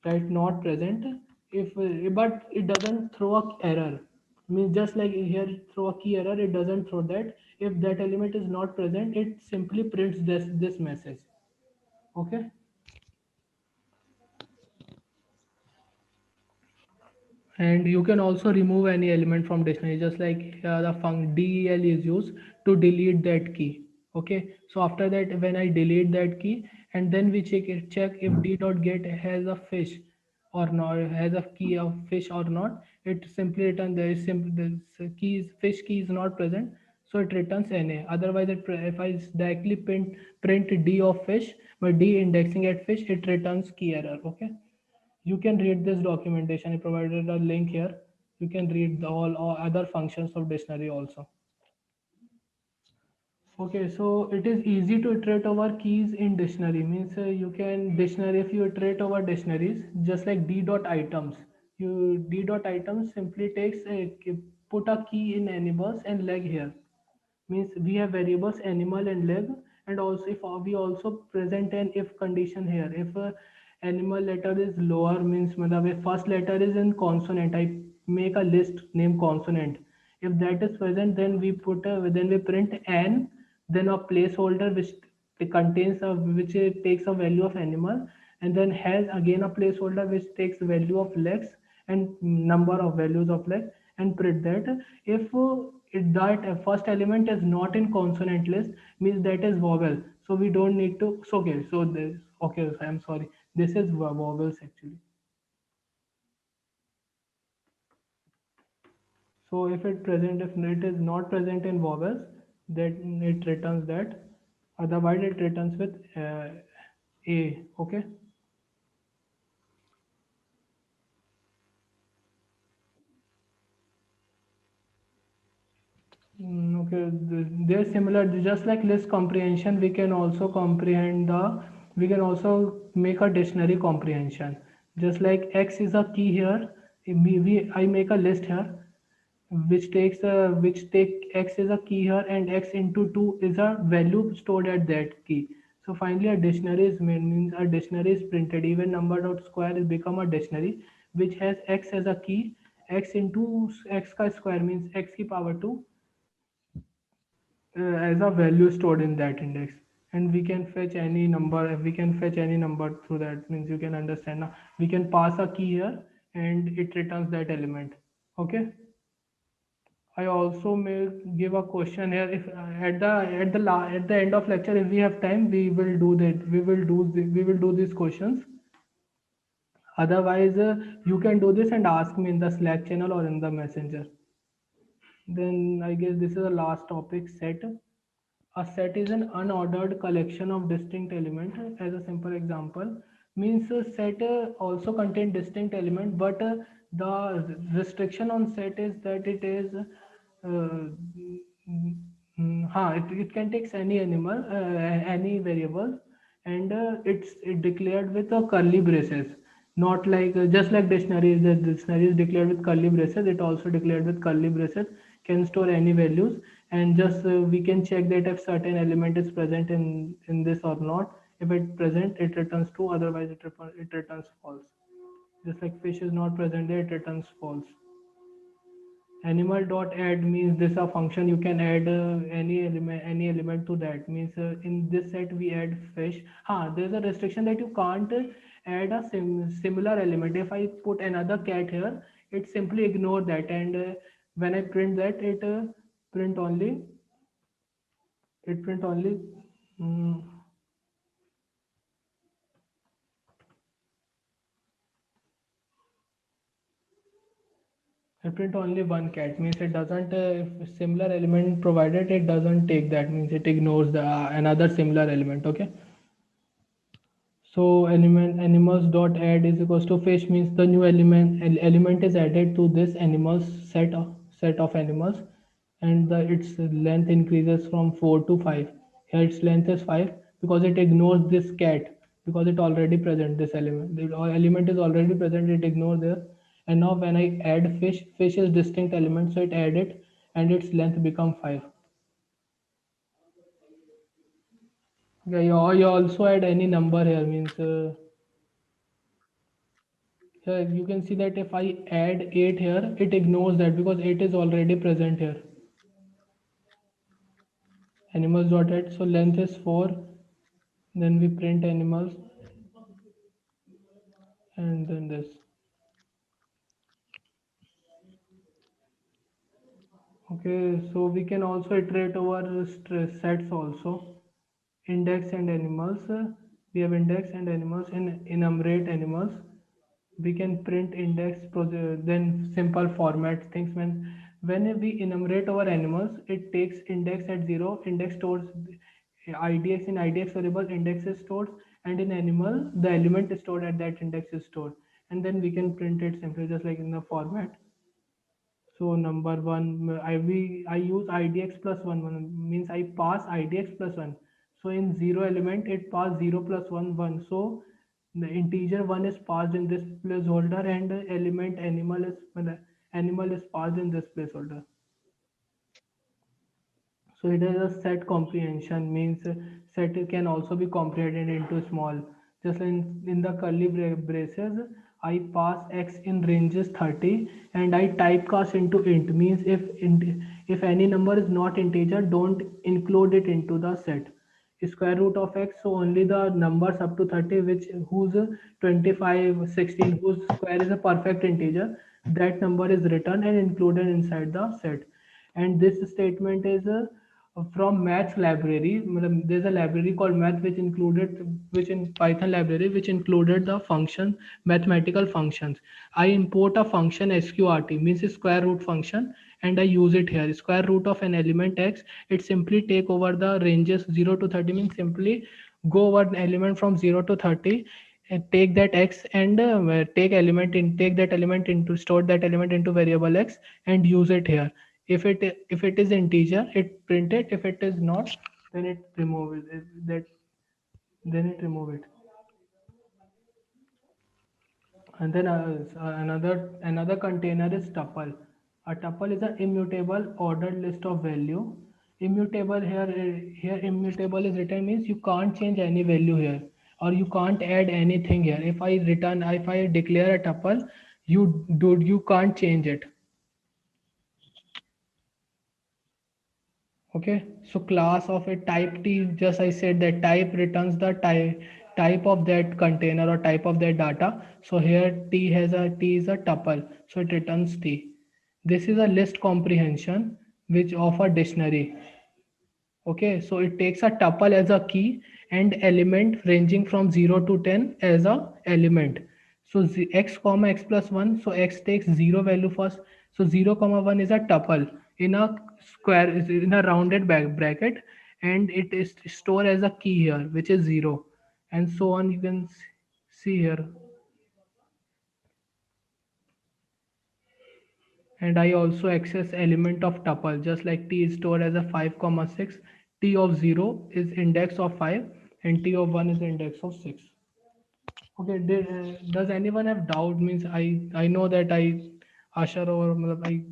write not present. If but it doesn't throw a error. Means just like here throw a key error, it doesn't throw that. If that element is not present, it simply prints this message. Okay. And you can also remove any element from dictionary, just like the del is used to delete that key. Okay, so after that when I delete that key, and then we check if d dot get has a fish or not, has a key of fish or not. It simply return there is simply the fish key is not present, so it returns na. Otherwise if I directly print d of fish by d indexing at fish, it returns key error. Okay, you can read this documentation. I provided a link here. You can read all other functions of dictionary also. Okay, so it is easy to iterate over keys in dictionary. Means you can dictionary if you iterate over dictionaries, just like d dot items. D dot items simply takes a put a key in animals and leg here. Means we have variables animal and leg, and also if we also present an if condition here. If animal letter is lower, means the first letter is in consonant, I make a list name consonant. If that is present, then then we print an, then a placeholder which contains which takes a value of animal, and then has again a placeholder which takes value of legs and number of values of legs, and print that. If that first element is not in consonant list, means that is vowel, so we don't need to. So okay, so this, okay, I'm sorry, This is vowels actually. So if it is not present in vowels, then it returns that. Otherwise, it returns with a. Okay. Okay, they're similar. Just like list comprehension, we can also comprehend the. We can also make a dictionary comprehension. Just like X is a key here. I make a list here, which take X is a key here, and X into 2 is a value stored at that key. So finally, a dictionary is means a dictionary is printed. Even number dot square is become a dictionary, which has X as a key. X into X ka square means X ki power 2 as a value stored in that index, and we can fetch any number. We can fetch any number through that. Means you can understand now. We can pass a key here and it returns that element. Okay. I also may give a question here. If at the end of lecture, if we have time, we will do that. We will do these questions. Otherwise, you can do this and ask me in the Slack channel or in the messenger. Then I guess this is the last topic, set. A set is an unordered collection of distinct elements. As a simple example, means a set also contain distinct element, but the restriction on set is that it is it can take any animal, any variable, and it declared with a curly braces. Not like just like dictionary. The dictionary is declared with curly braces. It also declared with curly braces. Can store any values, and just we can check that if certain element is present in this or not. If it present, it returns true. Otherwise, it returns false. Just like fish is not present there, it returns false. Animal dot add means this a function. You can add any element to that. Means in this set we add fish. There's a restriction that you can't add a similar element. If I put another cat here, it simply ignore that, and when I print that, print only it print only mm, it print only one cat. Means it doesn't if similar element provided, it doesn't take that. Means it ignores the another similar element. Okay. So element animals dot add is equals to fish. Means the new element is added to this animals set of animals, and its length increases from 4 to 5. Here its length is 5 because it ignores this cat, because it already present this element. The element is already present. It ignores there, and now when I add fish, fish is distinct element, so it add it, and its length become 5. Yeah, you also add any number here. Means. Here you can see that if I add 8 here, it ignores that because 8 is already present here. Animals dot add, so length is 4. Then we print animals, and then this. Okay, so we can also iterate over sets also. Index and animals. We have index and animals. In enumerate animals, we can print index, then simple format things. When we enumerate our animals, it takes index at 0. Index stores idx. In idx variable, index is stored, and in animal the element is stored at that index is stored, and then we can print it simply just like in the format. So number one, I use idx plus one means I pass idx plus one. So in zero element, it pass 0 plus 1 1. So the integer one is passed in this placeholder, and the element animal is passed in this placeholder. So it is a set comprehension. Means set can also be comprehended into small. Just in the curly braces, I pass x in ranges 30, and I typecast into int. Means if any number is not integer, don't include it into the set. Square root of x, so only the numbers up to 30 which whose 25 16 whose square is a perfect integer, that number is written and included inside the set. And this statement is from maths library. There's a library called math which in Python library which included the function mathematical functions. I import a function sqrt, means a square root function, and I use it here. Square root of an element x, it simply take over the ranges 0 to 30, means simply go over an element from 0 to 30 and take that x and take that element into store that element into variable x and use it here. If it is integer, it print it. If it is not, then it remove that then it remove it. And then another container is tuple. A tuple is an immutable ordered list of value. Immutable here immutable is written means you can't change any value here, or you can't add anything here. If I declare a tuple, you can't change it. Okay, so class of a type t, just I said that type returns the type of that container or type of that data. So here t is a tuple, so it returns t. This is a list comprehension which of a dictionary. Okay, so it takes a tuple as a key and element ranging from 0 to 10 as a element. So x comma x plus 1, so x takes 0 value first. So 0 comma 1 is a tuple in a square, is in a rounded bracket, and it is stored as a key here which is 0, and so on. You can see here. And I also access element of tuple just like t is stored as a 5 comma 6. T of 0 is index of 5 and t of 1 is index of 6. Okay, does anyone have doubt? Means I know that I usher over, I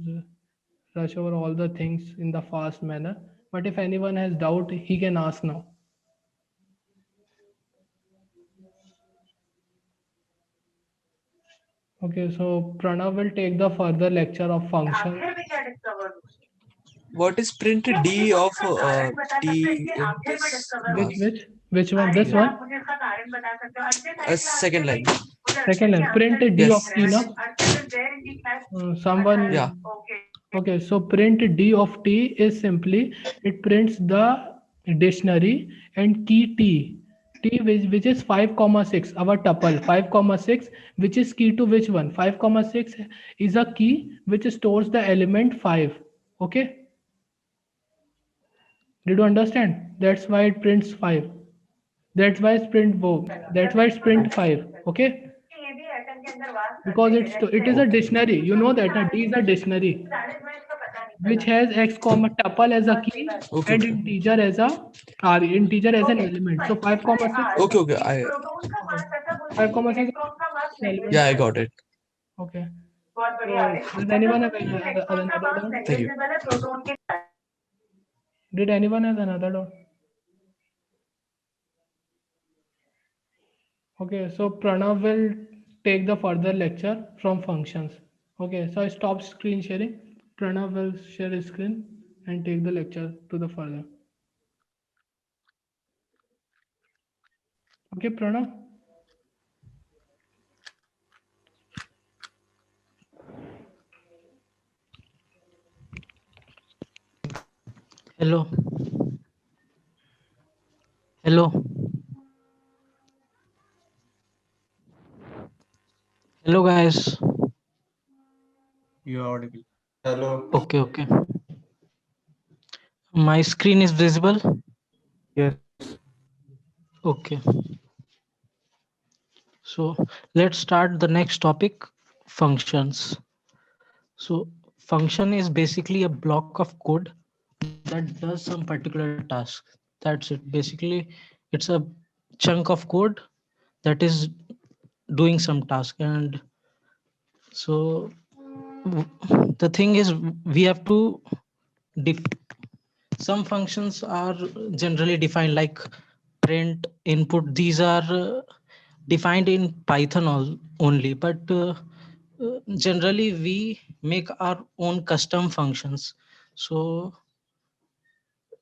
rush over all the things in the fast manner, but if anyone has doubt, he can ask now. Okay, so Pranav will take the further lecture of functions. What is print D of T in this class? Which one? This one? Second line. Second line. Print D of Yes. T, na? Someone. Yeah. Okay, so print D of T is simply it prints the dictionary and key T. T which is 5 comma 6, our tuple 5 comma 6, which is key to which one? 5 comma 6 is a key which stores the element 5. Okay, did you understand? That's why it prints 5. That's why it's print 5. Okay, because it is a Okay. dictionary. You know that a D is a dictionary which has x comma tuple as a key Okay. and Okay. integer as an element. So 5 comma 6. Okay. Okay. Okay. 5 comma 6 is an element. Yeah, I got it. Okay. So does anyone have another doubt? Thank you. Did anyone have another doubt? Okay, so Pranav will take the further lecture from functions. Okay, so I stop screen sharing. Pranav will share his screen and take the lecture to the further. Okay, Pranav. Hello. Hello. Hello, guys. You're audible. Okay, okay. My screen is visible. Yes. Okay. So let's start the next topic, functions. So function is basically a block of code that does some particular task. That's it. Basically, it's a chunk of code that is doing some task. And so the thing is, we have to some functions are generally defined like print, input. These are defined in Python only, but generally we make our own custom functions. So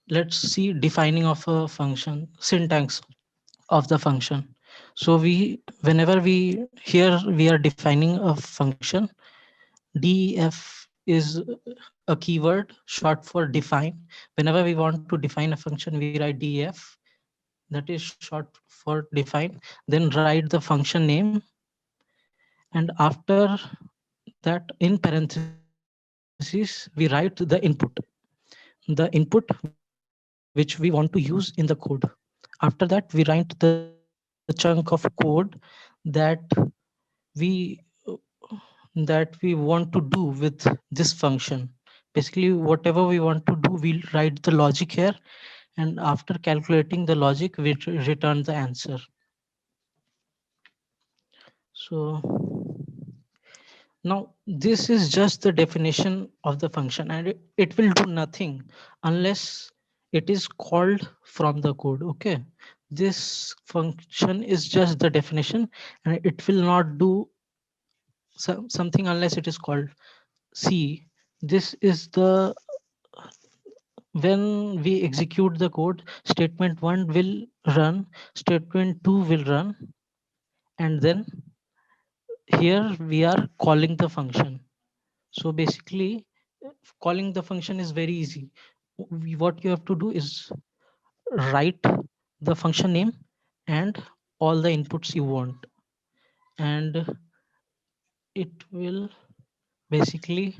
let's see defining of a function, syntax of the function. So whenever we are defining a function, def is a keyword short for define. Whenever we want to define a function, we write def, that is short for define, then write the function name, and after that in parentheses we write the input which we want to use in the code. After that we write the chunk of code that we that we want to do with this function. Basically whatever we want to do, we'll write the logic here, and after calculating the logic we return the answer. So now this is just the definition of the function, and it will do nothing unless it is called from the code. Okay, this function is just the definition, and it will not do something unless it is called. See, this is the when we execute the code, statement 1 will run, statement 2 will run, and then here we are calling the function. So basically, calling the function is very easy. What you have to do is write the function name and all the inputs you want, and it will basically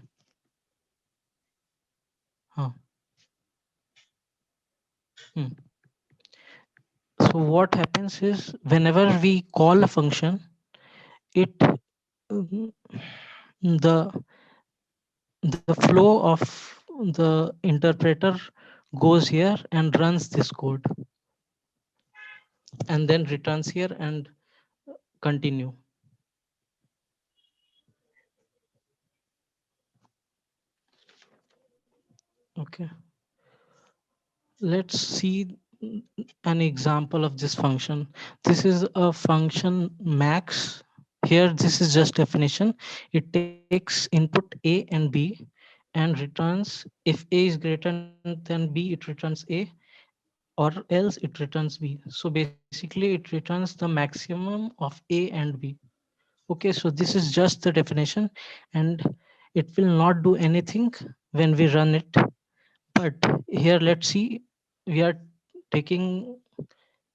huh, hmm. So what happens is whenever we call a function, it um, the flow of the interpreter goes here and runs this code and then returns here and continue. Okay, let's see an example of this function. This is a function max. Here this is just definition. It takes input a and b and returns, if a is greater than b it returns a, or else it returns b. So basically it returns the maximum of a and b. Okay, so this is just the definition, and it will not do anything when we run it. But here let's see, we are taking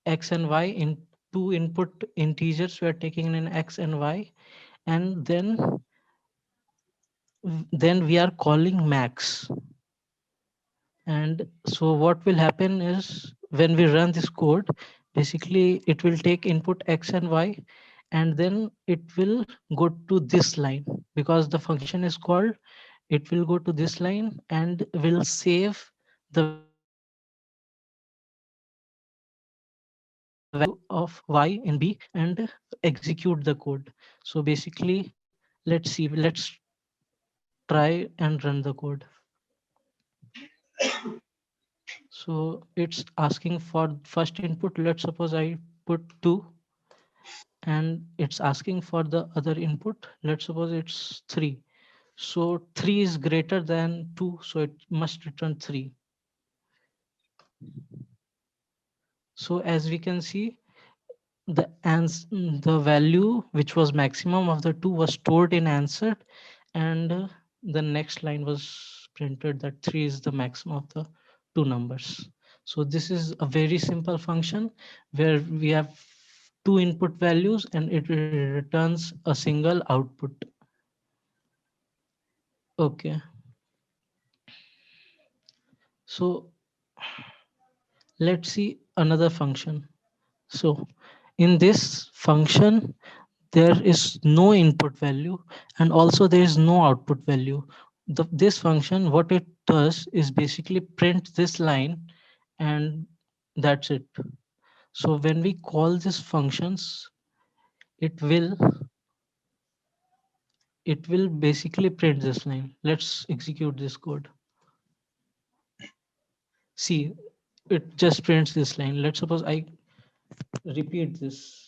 x and y in two input integers. We are taking in x and y, and then we are calling max. And so what will happen is when we run this code, basically it will take input x and y, and then it will go to this line because the function is called. It will go to this line and will save the value of y in b and execute the code. So basically, let's see, let's try and run the code. So it's asking for first input. Let's suppose I put 2, and it's asking for the other input. Let's suppose it's 3. So 3 is greater than 2, so it must return 3. So as we can see, the value which was maximum of the 2 was stored in answered, and the next line was printed that 3 is the maximum of the two numbers. So this is a very simple function where we have two input values and it returns a single output. Okay, so let's see another function. So in this function, there is no input value and also there is no output value. This function, what it does is basically print this line, and that's it. So when we call these functions, it will basically print this line. Let's execute this code. See, it just prints this line. Let's suppose I repeat this.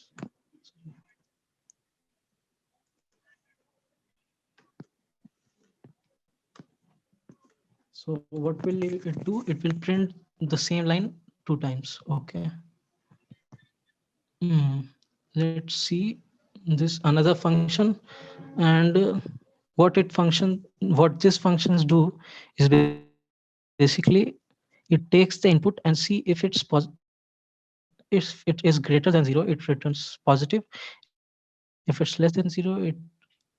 So what will it do? It will print the same line 2 times. Okay. Let's see this another function, and what this functions do is basically it takes the input and see if if it is greater than 0, it returns positive. If it's less than 0, it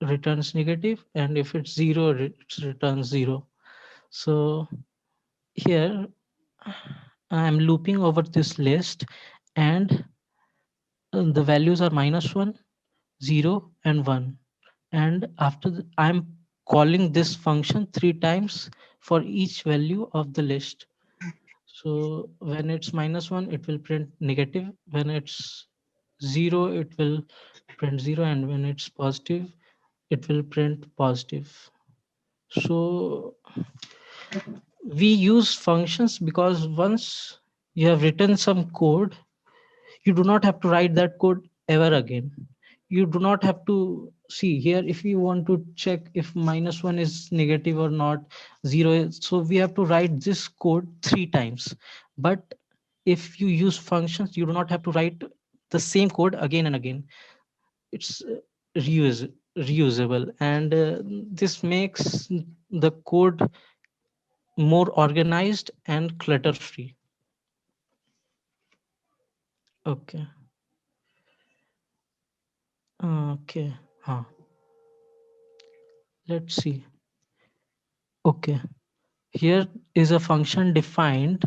returns negative, and if it's 0, it returns 0. So here I'm looping over this list, and the values are -1, 0, and 1. And I'm calling this function 3 times for each value of the list. So when it's -1, it will print negative. When it's 0, it will print 0, and when it's positive, it will print positive. So we use functions because once you have written some code, you do not have to write that code ever again. You do not have to see here if you want to check if -1 is negative or not, 0 so we have to write this code 3 times. But if you use functions, you do not have to write the same code again and again. It's reusable, and this makes the code more organized and clutter free. Okay. Okay. Huh. Let's see. Okay. Here is a function defined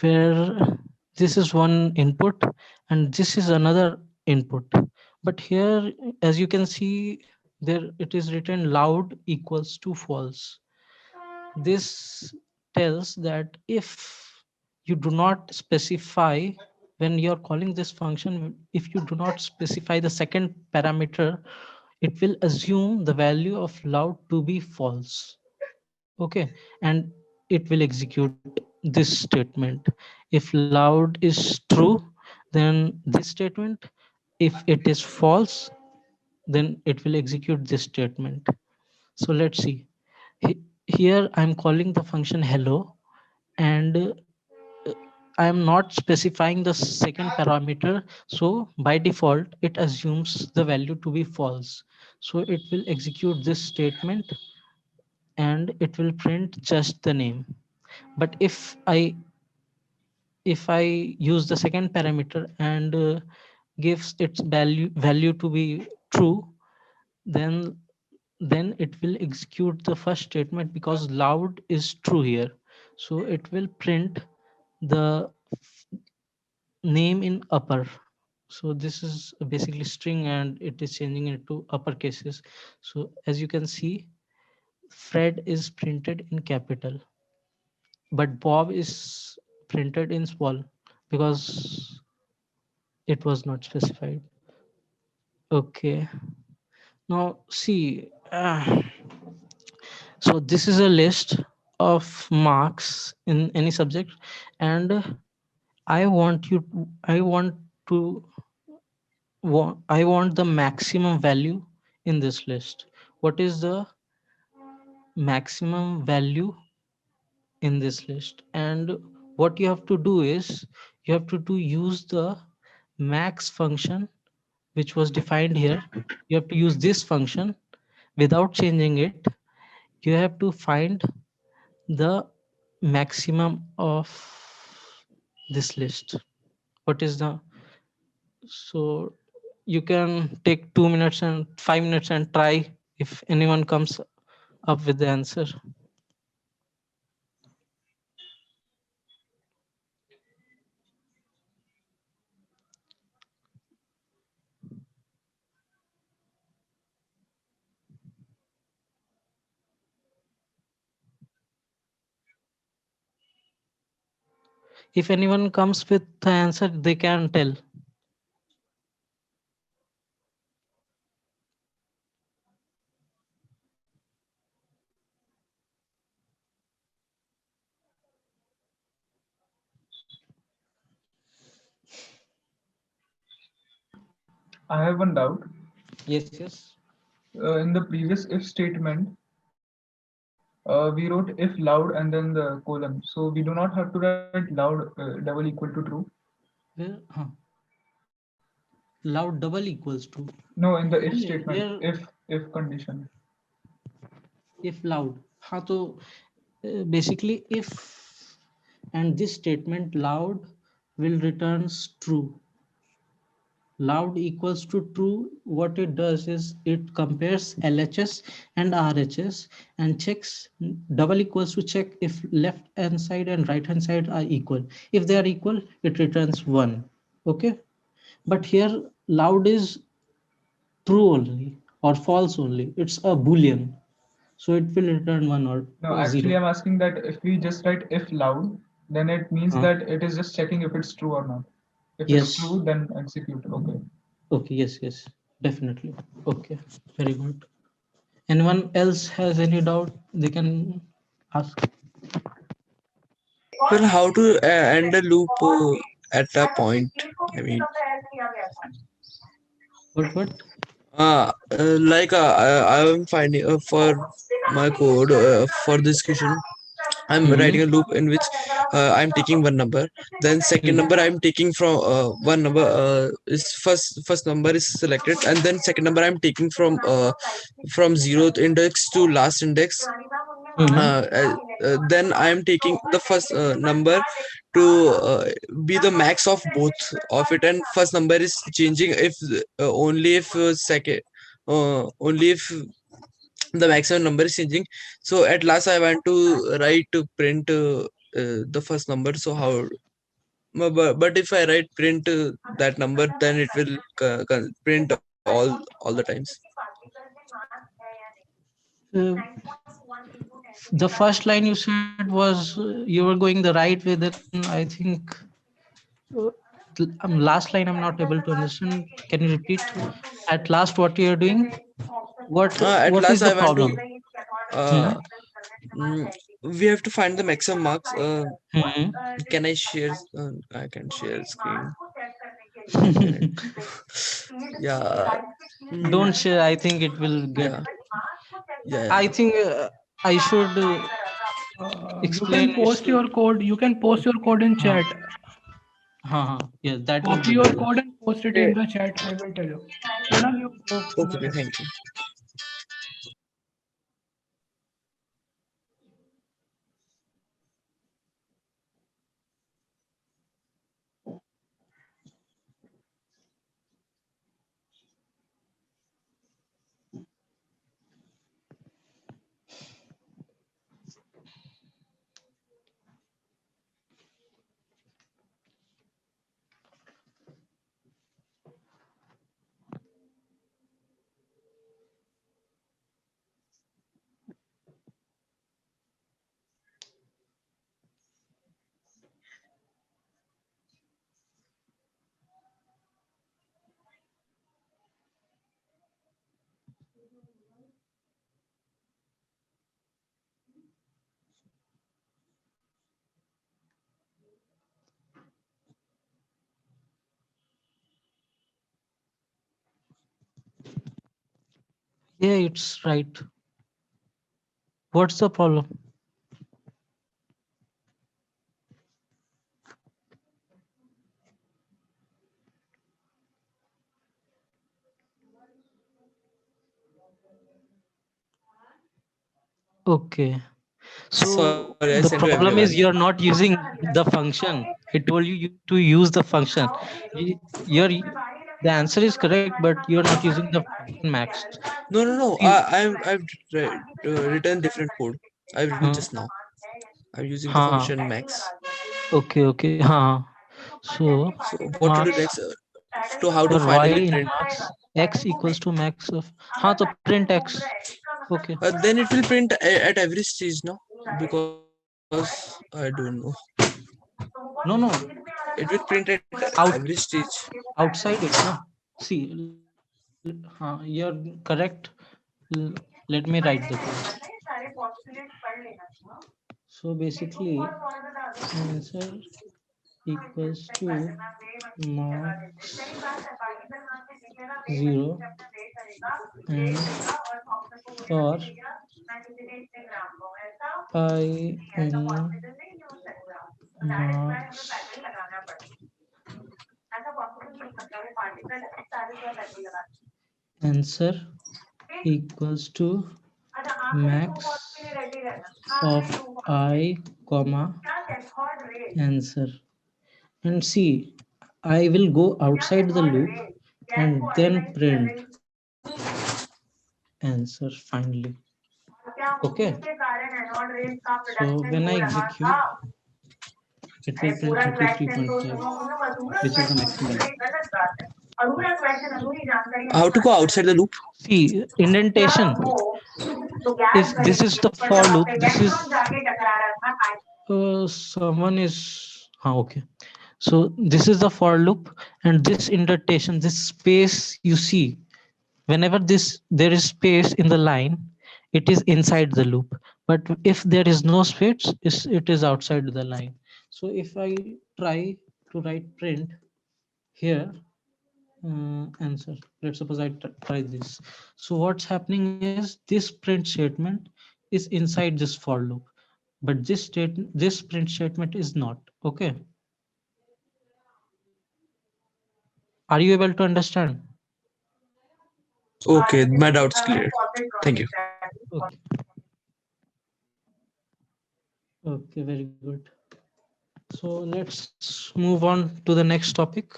where this is one input and this is another input. But here, as you can see, there it is written loud equals to false. This tells that if you do not specify, when you're calling this function, if you do not specify the second parameter, it will assume the value of loud to be false. Okay, and it will execute this statement. If loud is true, then this statement. If it is false, then it will execute this statement. So let's see. Here I'm calling the function hello, and I am not specifying the second parameter. So by default, it assumes the value to be false. So it will execute this statement and it will print just the name. But if I use the second parameter and gives its value to be true, then it will execute the first statement because loud is true here. So it will print the name in upper. So this is basically string and it is changing it to upper cases. So as you can see, Fred is printed in capital, but Bob is printed in small because it was not specified. Okay, now see, so this is a list of marks in any subject, and I want to I want the maximum value in this list. What is the maximum value in this list? And what you have to do is you have to use the max function which was defined here. You have to use this function without changing it. You have to find the maximum of this list. What is the, so you can take 2 minutes and 5 minutes and try if anyone comes up with the answer. If anyone comes with the answer, they can tell. I have one doubt. Yes, yes. In the previous if statement, we wrote if loud and then the colon. So we do not have to write loud double equal to true. Where, loud double equals to. No, in the if Here, statement, if condition. if loud. हाँ तो basically if and this statement loud will returns true. Loud equals to true. What it does is it compares LHS and RHS and checks double equals to check if left hand side and right hand side are equal. If they are equal, it returns 1. Okay, but here loud is true only or false only. It's a boolean, so it will return 1 or No, 0. actually, I'm asking that if we just write if loud, then it means Huh? that it is just checking if it's true or not. If it's Yes. true, then execute. Okay. Okay. Yes. Definitely. Okay. Very good. Anyone else has any doubt? They can ask. Well, how to end a loop at a point? I mean, What? like I am finding for my code for this question. I'm Hmm. writing a loop in which I'm taking one number, then second Hmm. number I'm taking from one number is first number is selected, and then second number I'm taking from zeroth index to last index. Hmm. Then I'm taking the first number to be the max of both of it, and first number is changing if only if second only if the maximum number is changing. So at last I want to write to print the first number. So how but if I write print that number, then it will print all the times. Uh, the first line you said was you were going the right way. Then I think uh, last line I'm not able to understand. Can you repeat? At last, what you are doing? What At What last is the I want to problem? uh, Hmm. mm, we have to find the maximum marks. Hmm. Can I share? I can share screen. One minute. Yeah. Don't mm, share. I think it will yeah. get. Yeah. I think I should You explain can it. post your code. You can post your code in Huh. chat. Huh. Yes, that will Copy be your better. code and post it in Okay. the chat. I will tell you. Pranab, you go Okay. Okay. ahead. Thank you. Yeah, it's right. What's the problem? Okay. Sorry, So I sent the to everyone. problem is you're not using the function. I told you to use the function. You're the answer is correct, but you're not using the function max. No, no, no. See, I've written different code. I've written just now. I'm using the हाँ function max. okay हाँ. So So what to do marks next? To how to for y finally in print? marks x equals to max of हाँ तो print x. Okay. Then it will print at every stage, no? Because I don't know. No, It will print at every out stage. outside it na. See, हाँ you're correct. Let me write the code. So basically, answer equals to marks 0 and for I in marks answer equals to max of I comma answer. And see, I will go outside the loop and then print answer finally. Okay. So when I execute, it will print 33.5, which is the maximum value. How to go outside the loop? See, indentation. If this is the for loop, this is someone is okay. So this is the for loop, and this indentation, this space you see, whenever there is space in the line, it is inside the loop. But if there is no space, it is outside the line. So if I try to write print here, answer, let's suppose I try this. So what's happening is this print statement is inside this for loop, but this print statement is not. Okay, are you able to understand? Okay, my doubt's clear. Thank you. Okay, okay, very good. So let's move on to the next topic,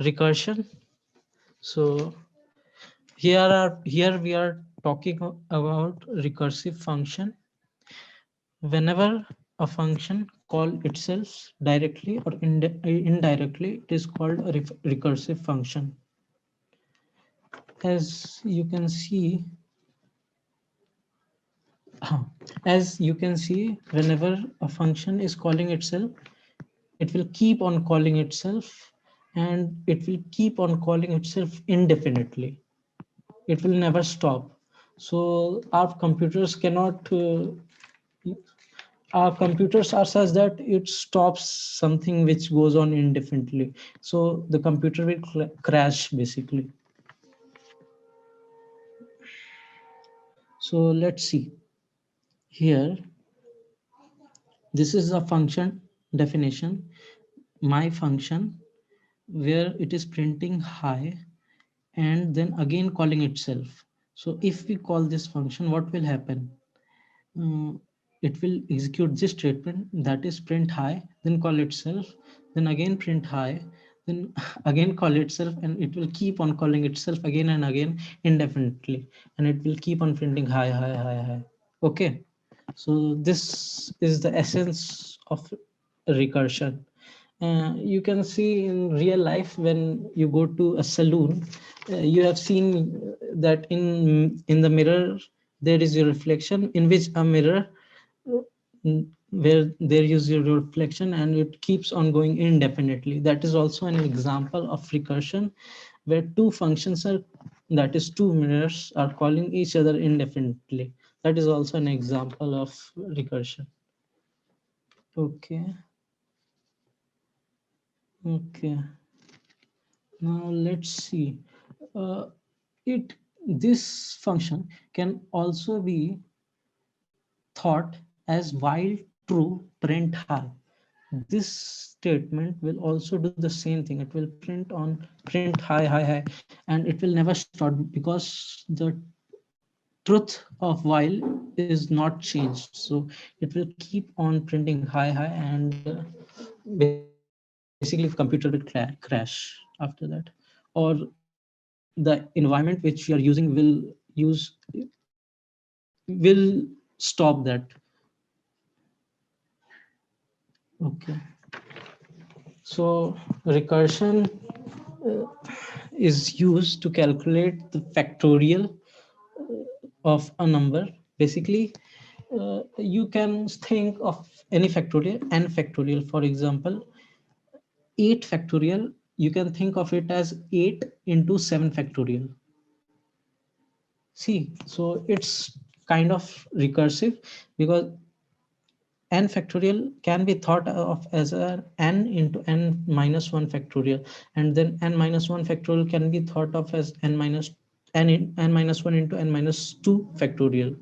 recursion. So here we are talking about recursive function. Whenever a function call itself directly or indirectly, it is called a recursive function. As you can see, whenever a function is calling itself, it will keep on calling itself, and it will keep on calling itself indefinitely. It will never stop. So our computers are such that it stops something which goes on indefinitely. So the computer will crash basically. So let's see here. This is a function definition. My function where it is printing hi and then again calling itself. So if we call this function, what will happen? It will execute this statement, that is print hi, then call itself, then again print hi, then again call itself, and it will keep on calling itself again and again indefinitely, and it will keep on printing hi hi hi hi. Okay, so this is the essence of recursion. You can see in real life when you go to a saloon, you have seen that in the mirror there is a reflection, in which a mirror where there is a reflection and it keeps on going indefinitely. That is also an example of recursion, where two functions are, that is two mirrors, are calling each other indefinitely. That is also an example of recursion. Okay. Okay. Now let's see. Uh, it this function can also be thought as while true print hi. This statement will also do the same thing. It will print hi hi hi, and it will never stop because the truth of while is not changed. So it will keep on printing hi hi, and basically the computer will crash after that, or the environment which you are using will stop that. Okay, so recursion uh, is used to calculate the factorial of a number. Basically, you can think of any factorial, n factorial. For example, 8 factorial, you can think of it as 8 into 7 factorial. See, so it's kind of recursive because n factorial can be thought of as a n into n minus 1 factorial, and then n minus 1 factorial can be thought of as n minus 1 into n minus 2 factorial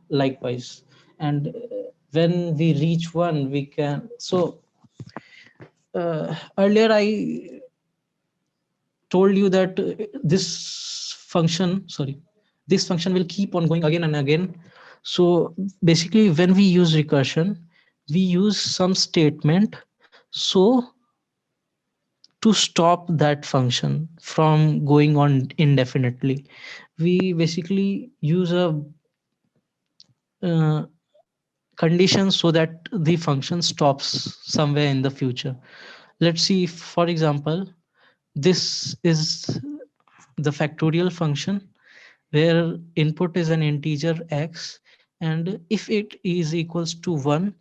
likewise. And when we reach 1, we can, so earlier I told you that this function, sorry, this function will keep on going again and again. So basically when we use recursion, we use some statement so to stop that function from going on indefinitely. We basically use a uh, condition so that the function stops somewhere in the future. Let's see, for example, this is the factorial function where input is an integer x, and if it is equals to 1,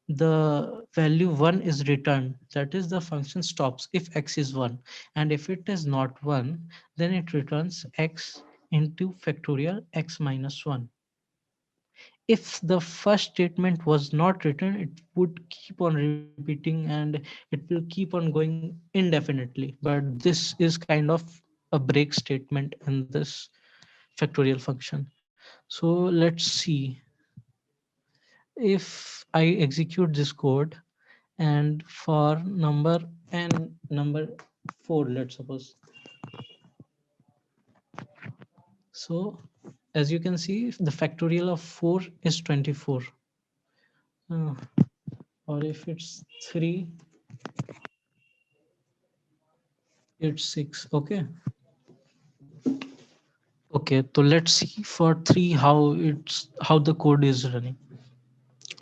the value 1 is returned. That is, the function stops if x is 1, and if it is not 1, then it returns x into factorial x minus 1. If the first statement was not written, it would keep on repeating and it will keep on going indefinitely. But this is kind of a break statement in this factorial function. So let's see, if I execute this code and for number and number 4, let's suppose. So as you can see, the factorial of 4 is 24. Uh, or if it's 3, it's 6. Okay. Okay, so let's see for 3 how the code is running.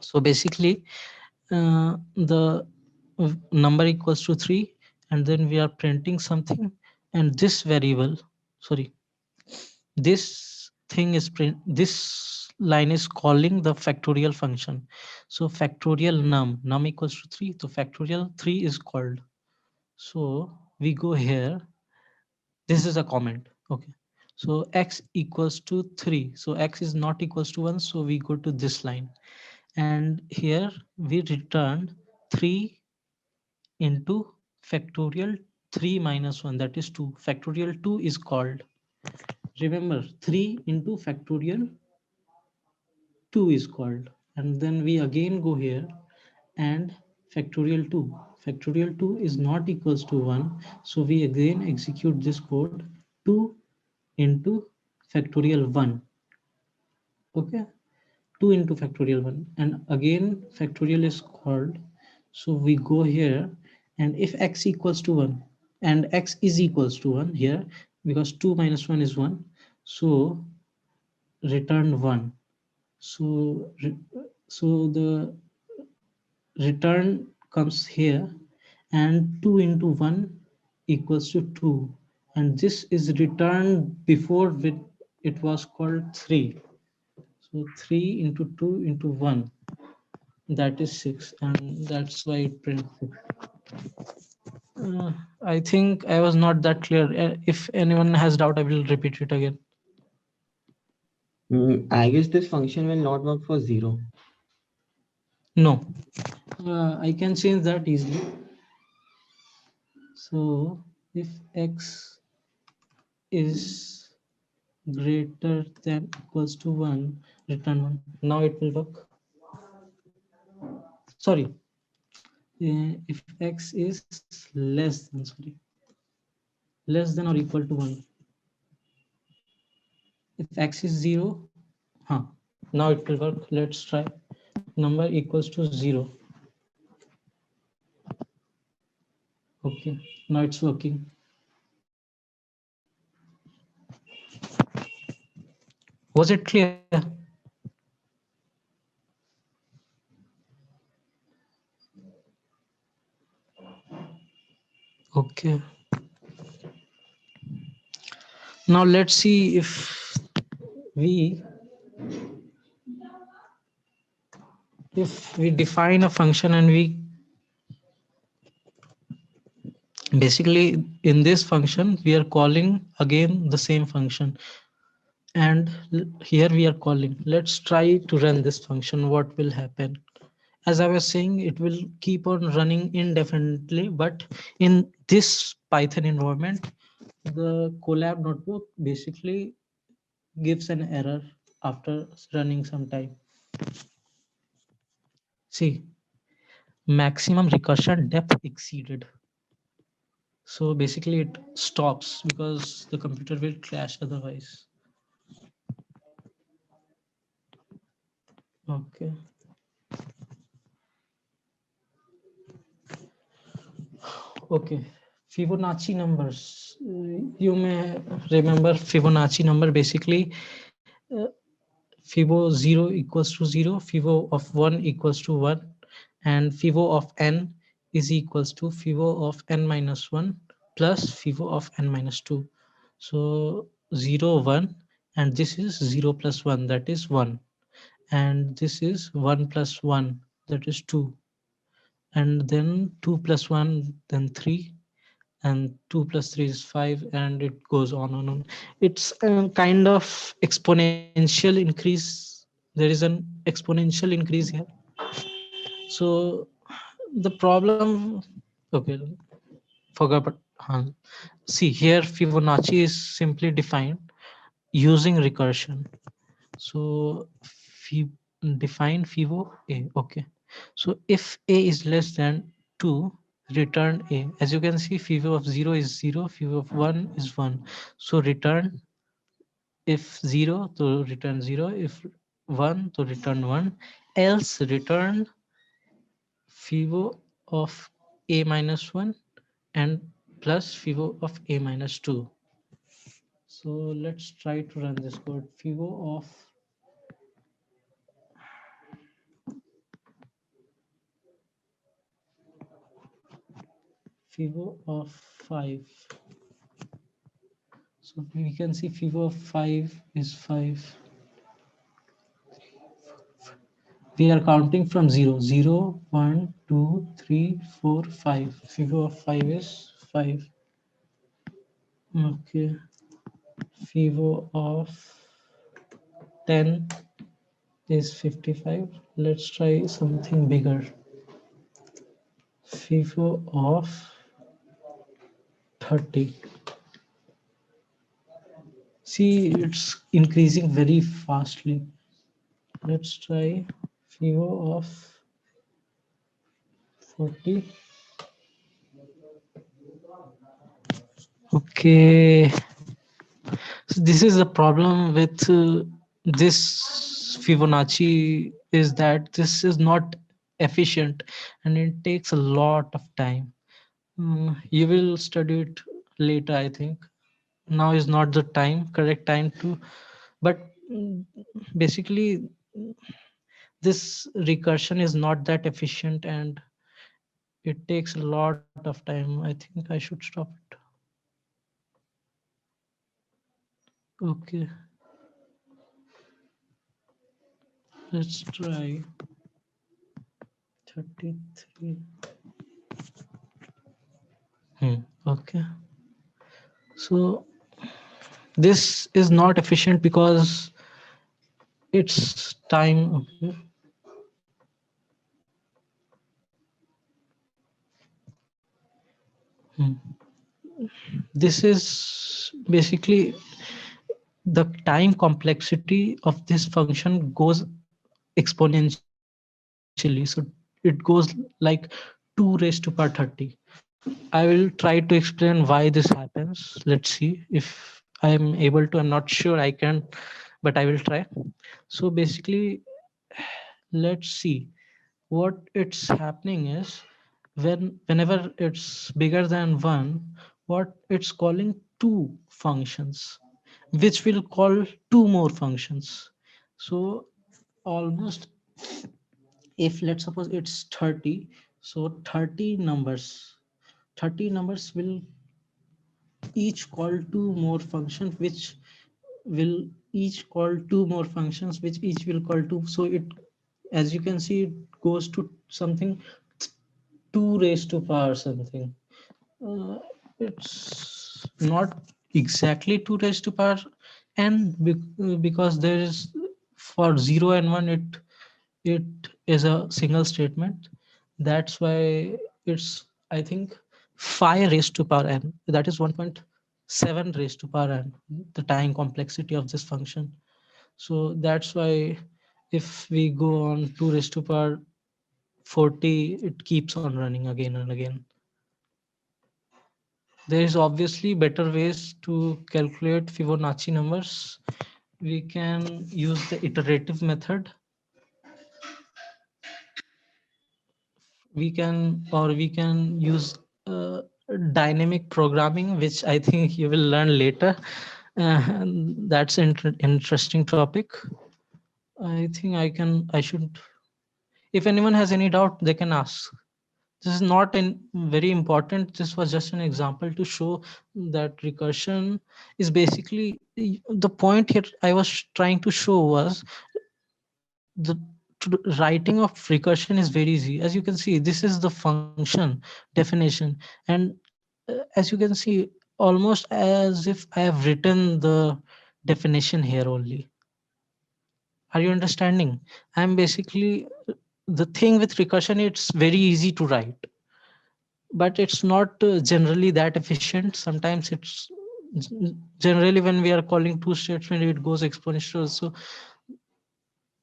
So basically the number equals to 3, and then we are printing something, and this variable, sorry, this thing is print, this line is calling the factorial function. So factorial num equals to 3, so factorial 3 is called. So we go here, this is a comment. Okay, so x equals to 3, so x is not equals to 1, so we go to this line, and here we return 3 into factorial 3 minus 1, that is 2. Factorial 2 is called, remember, 3 into factorial 2 is called, and then we again go here and factorial 2 is not equals to 1, so we again execute this code, 2 into factorial 1. Okay, 2 into factorial 1, and again factorial is called, so we go here, and if x equals to 1 and x is equals to 1 here, because 2 minus 1 is 1, so return 1. So so the return comes here, and 2 into 1 equals to 2, and this is returned before with it was called 3. So 3 into 2 into 1, that is 6, and that's why it prints 6. I think I was not that clear. If anyone has doubt, I will repeat it again. I guess this function will not work for 0. No, I can change that easily. So if x is greater than equals to 1, return 1. Now it will work. Sorry, if x is less than, sorry, less than or equal to 1. If x is 0, now it will work. Let's try. Number equals to 0. Okay, now it's working. Was it clear? Okay. Now let's see we if we define a function, and we basically in this function we are calling again the same function, and here we are calling. Let's try to run this function. What will happen? As I was saying, it will keep on running indefinitely, but in this Python environment, the collab notebook basically gives an error after running some time. See, maximum recursion depth exceeded. So basically it stops because the computer will crash otherwise. Okay. Okay. Fibonacci numbers. You may remember Fibonacci number basically. Fibo 0 equals to 0, Fibo of 1 equals to 1, and Fibo of n is equals to Fibo of n minus 1 plus Fibo of n minus 2. So 0, 1, and this is 0 plus 1, that is 1. And this is 1 plus 1, that is 2. And then 2 plus 1, then 3. And 2 plus 3 is 5, and it goes on and on. It's a kind of exponential increase. There is an exponential increase here. So the problem, okay, forgot, but see here Fibonacci is simply defined using recursion. So define Fibo a. Okay, so if a is less than 2, return a. As you can see, Fibo of 0 is 0, Fibo of 1 is 1. So return, if 0 to return 0, if 1 to return 1, else return Fibo of a minus 1 and plus Fibo of a minus 2. So let's try to run this code. Fibo of Fibo of 5. So we can see Fibo of 5 is 5. We are counting from 0. 0, 1, 2, 3, 4, 5. Fibo of 5 is 5. Okay. Fibo of 10 is 55. Let's try something bigger. Fibo of 30. See, it's increasing very fastly. Let's try Fibo of 40. Okay. So this is the problem with this Fibonacci, is that this is not efficient and it takes a lot of time. You will study it later, I think. Now is not the correct time to, but basically this recursion is not that efficient and it takes a lot of time. I think I should stop it. Okay, let's try 33. Okay, so this is not efficient because it's time. Okay. This is basically the time complexity of this function goes exponentially. So it goes like 2 raised to power 30. I will try to explain why this happens. Let's see if I'm able to. I'm not sure I can, but I will try. So basically, let's see what it's happening is whenever it's bigger than 1, what it's calling two functions, which will call two more functions. So almost, if let's suppose it's 30, so 30 numbers will each call two more functions, which will each call two more functions, which each will call two. So it, as you can see, it goes to something 2 raised to power something. It's not exactly 2 raised to power n, because there is, for 0 and 1, it is a single statement. That's why it's, I think, 5 raised to power n, that is 1.7 raised to power n, the time complexity of this function. So that's why if we go on 2 raised to power 40, it keeps on running again and again. There is obviously better ways to calculate Fibonacci numbers. We can use the iterative method. we can use uh, dynamic programming, which I think you will learn later. And that's interesting topic. I think I should, if anyone has any doubt, they can ask. This is not very important. This was just an example to show that recursion is basically the point here I was trying to show was the writing of recursion is very easy. As you can see, this is the function definition, and as you can see, almost as if I have written the definition here only. Are you understanding? I'm basically, the thing with recursion, it's very easy to write, but it's not generally that efficient. Sometimes it's generally when we are calling two statements, it goes exponential. So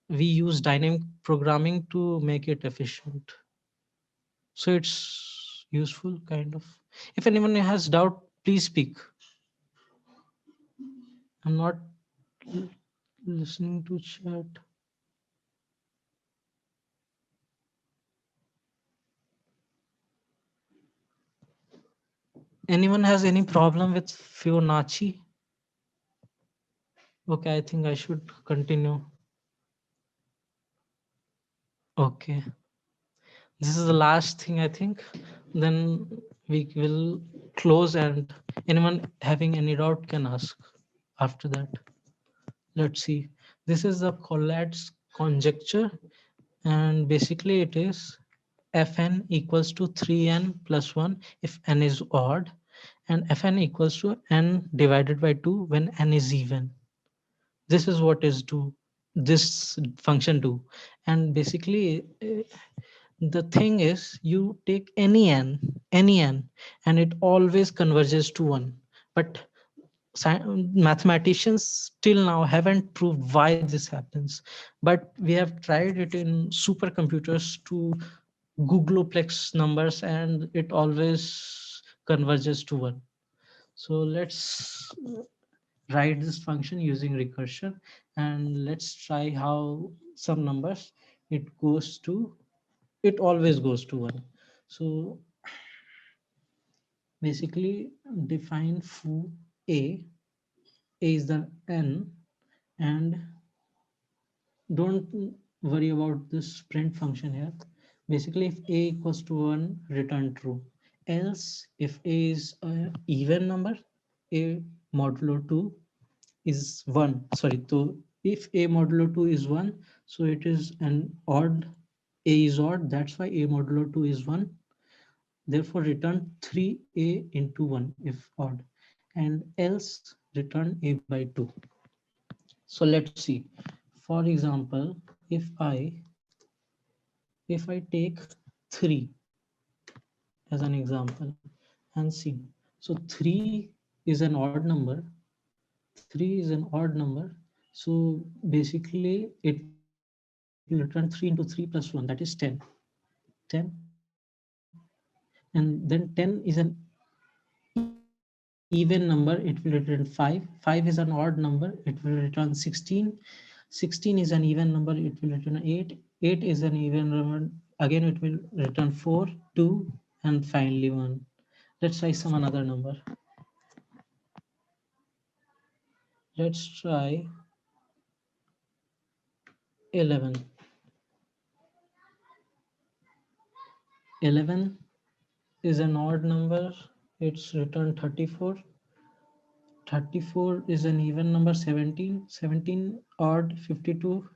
we use dynamic programming to make it efficient. So it's useful kind of. If anyone has doubt, please speak. I'm not listening to chat. Anyone has any problem with Fibonacci? Okay, I think I should continue. Okay, this is the last thing I think. Then we will close, and anyone having any doubt can ask after that. Let's see. This is the Collat's conjecture, and basically it is fn equals to 3n plus 1 if n is odd, and fn equals to n divided by 2 when n is even. This is what is do this function do. And basically the thing is, you take any n, and it always converges to 1. But mathematicians till now haven't proved why this happens, but we have tried it in supercomputers to googolplex numbers, and it always converges to 1. So let's write this function using recursion, and let's try how some numbers it always goes to 1. So basically define foo a is the n, and don't worry about this print function here. Basically, if a equals to 1, return true. Else, if a is an even number, a modulo 2 is 1. Sorry, so if a modulo 2 is 1, so it is an odd, a is odd, that's why a modulo 2 is 1. Therefore, return 3a into 1 if odd, and else return a by 2. So let's see. For example, if I take 3 as an example and see, so 3 is an odd number. 3 is an odd number. So basically, it will return 3 into 3 plus 1, that is 10. 10. And then 10 is an even number, it will return 5. 5 is an odd number, it will return 16. 16 is an even number, it will return 8. 8 is an even number, again it will return 4, 2, and finally 1. Let's try some another number. Let's try 11. 11 is an odd number, it's returned 34. 34 is an even number, 17. 17 odd, 52.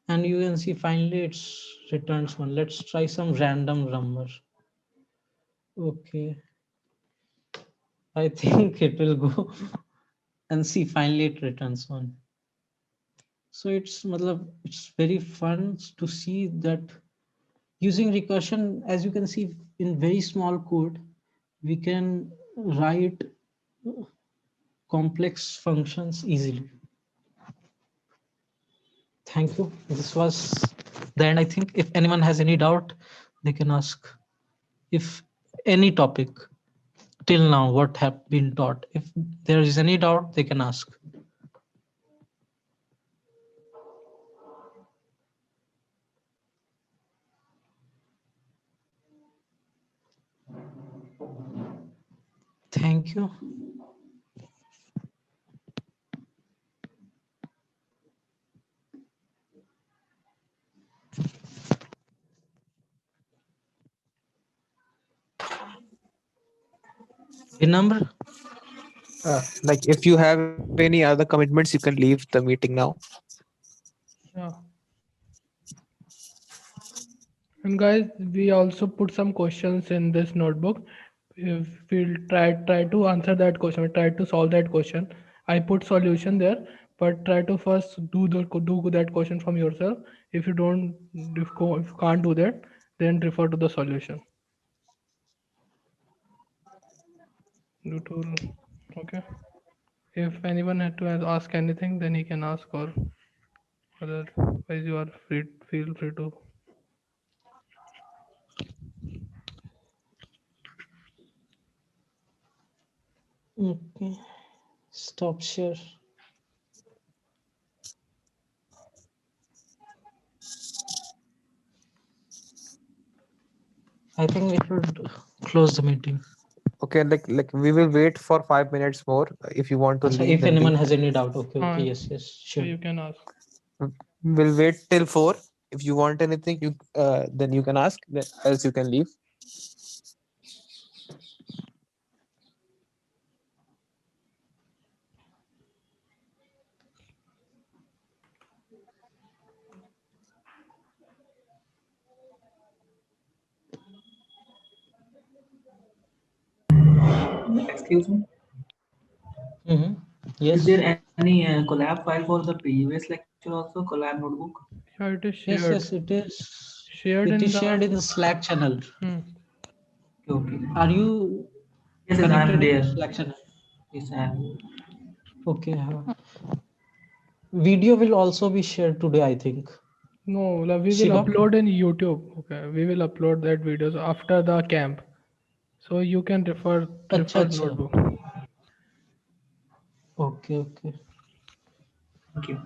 And you can see finally it's returns 1. Let's try some random number. Okay, I think it will go and see finally it returns 1. So it's very fun to see that using recursion, as you can see in very small code, we can write complex functions easily. Thank you. This was the end. I think if anyone has any doubt, they can ask. If any topic till now, what have been taught, if there is any doubt, they can ask. Thank you. Vinamr, Like if you have any other commitments, you can leave the meeting now. Yeah. And guys, we also put some questions in this notebook. If we'll try to answer that question, try to solve that question. I put solution there, but try to first do that question from yourself. If you don't, if you can't do that, then refer to the solution. Okay. If anyone had to ask anything, then he can ask, or otherwise you are free. Feel free to. okay. Stop share. I think we should close the meeting. Okay, like we will wait for 5 minutes more. If you want to Achha, leave, if then anyone leave. has any doubt, okay, Uh, yes, so sure. you can ask. We'll wait till 4. If you want anything, you then you can ask. Else you can leave. Excuse me. Mm-hmm. Yes. Is there any collab file for the previous lecture also? Collab notebook? Yeah, it is Yes, shared. yes, it is. Shared It in is the. shared in the Slack channel. Okay, okay. Are you Yes, yes, I am connected in the there. Slack channel? Yes, I am. Okay. Video will also be shared today, I think. No, we will Shiva? upload in YouTube. Okay, we will upload that videos after the camp, so you can refer Acha, acha. notebook. Okay, okay. Thank you.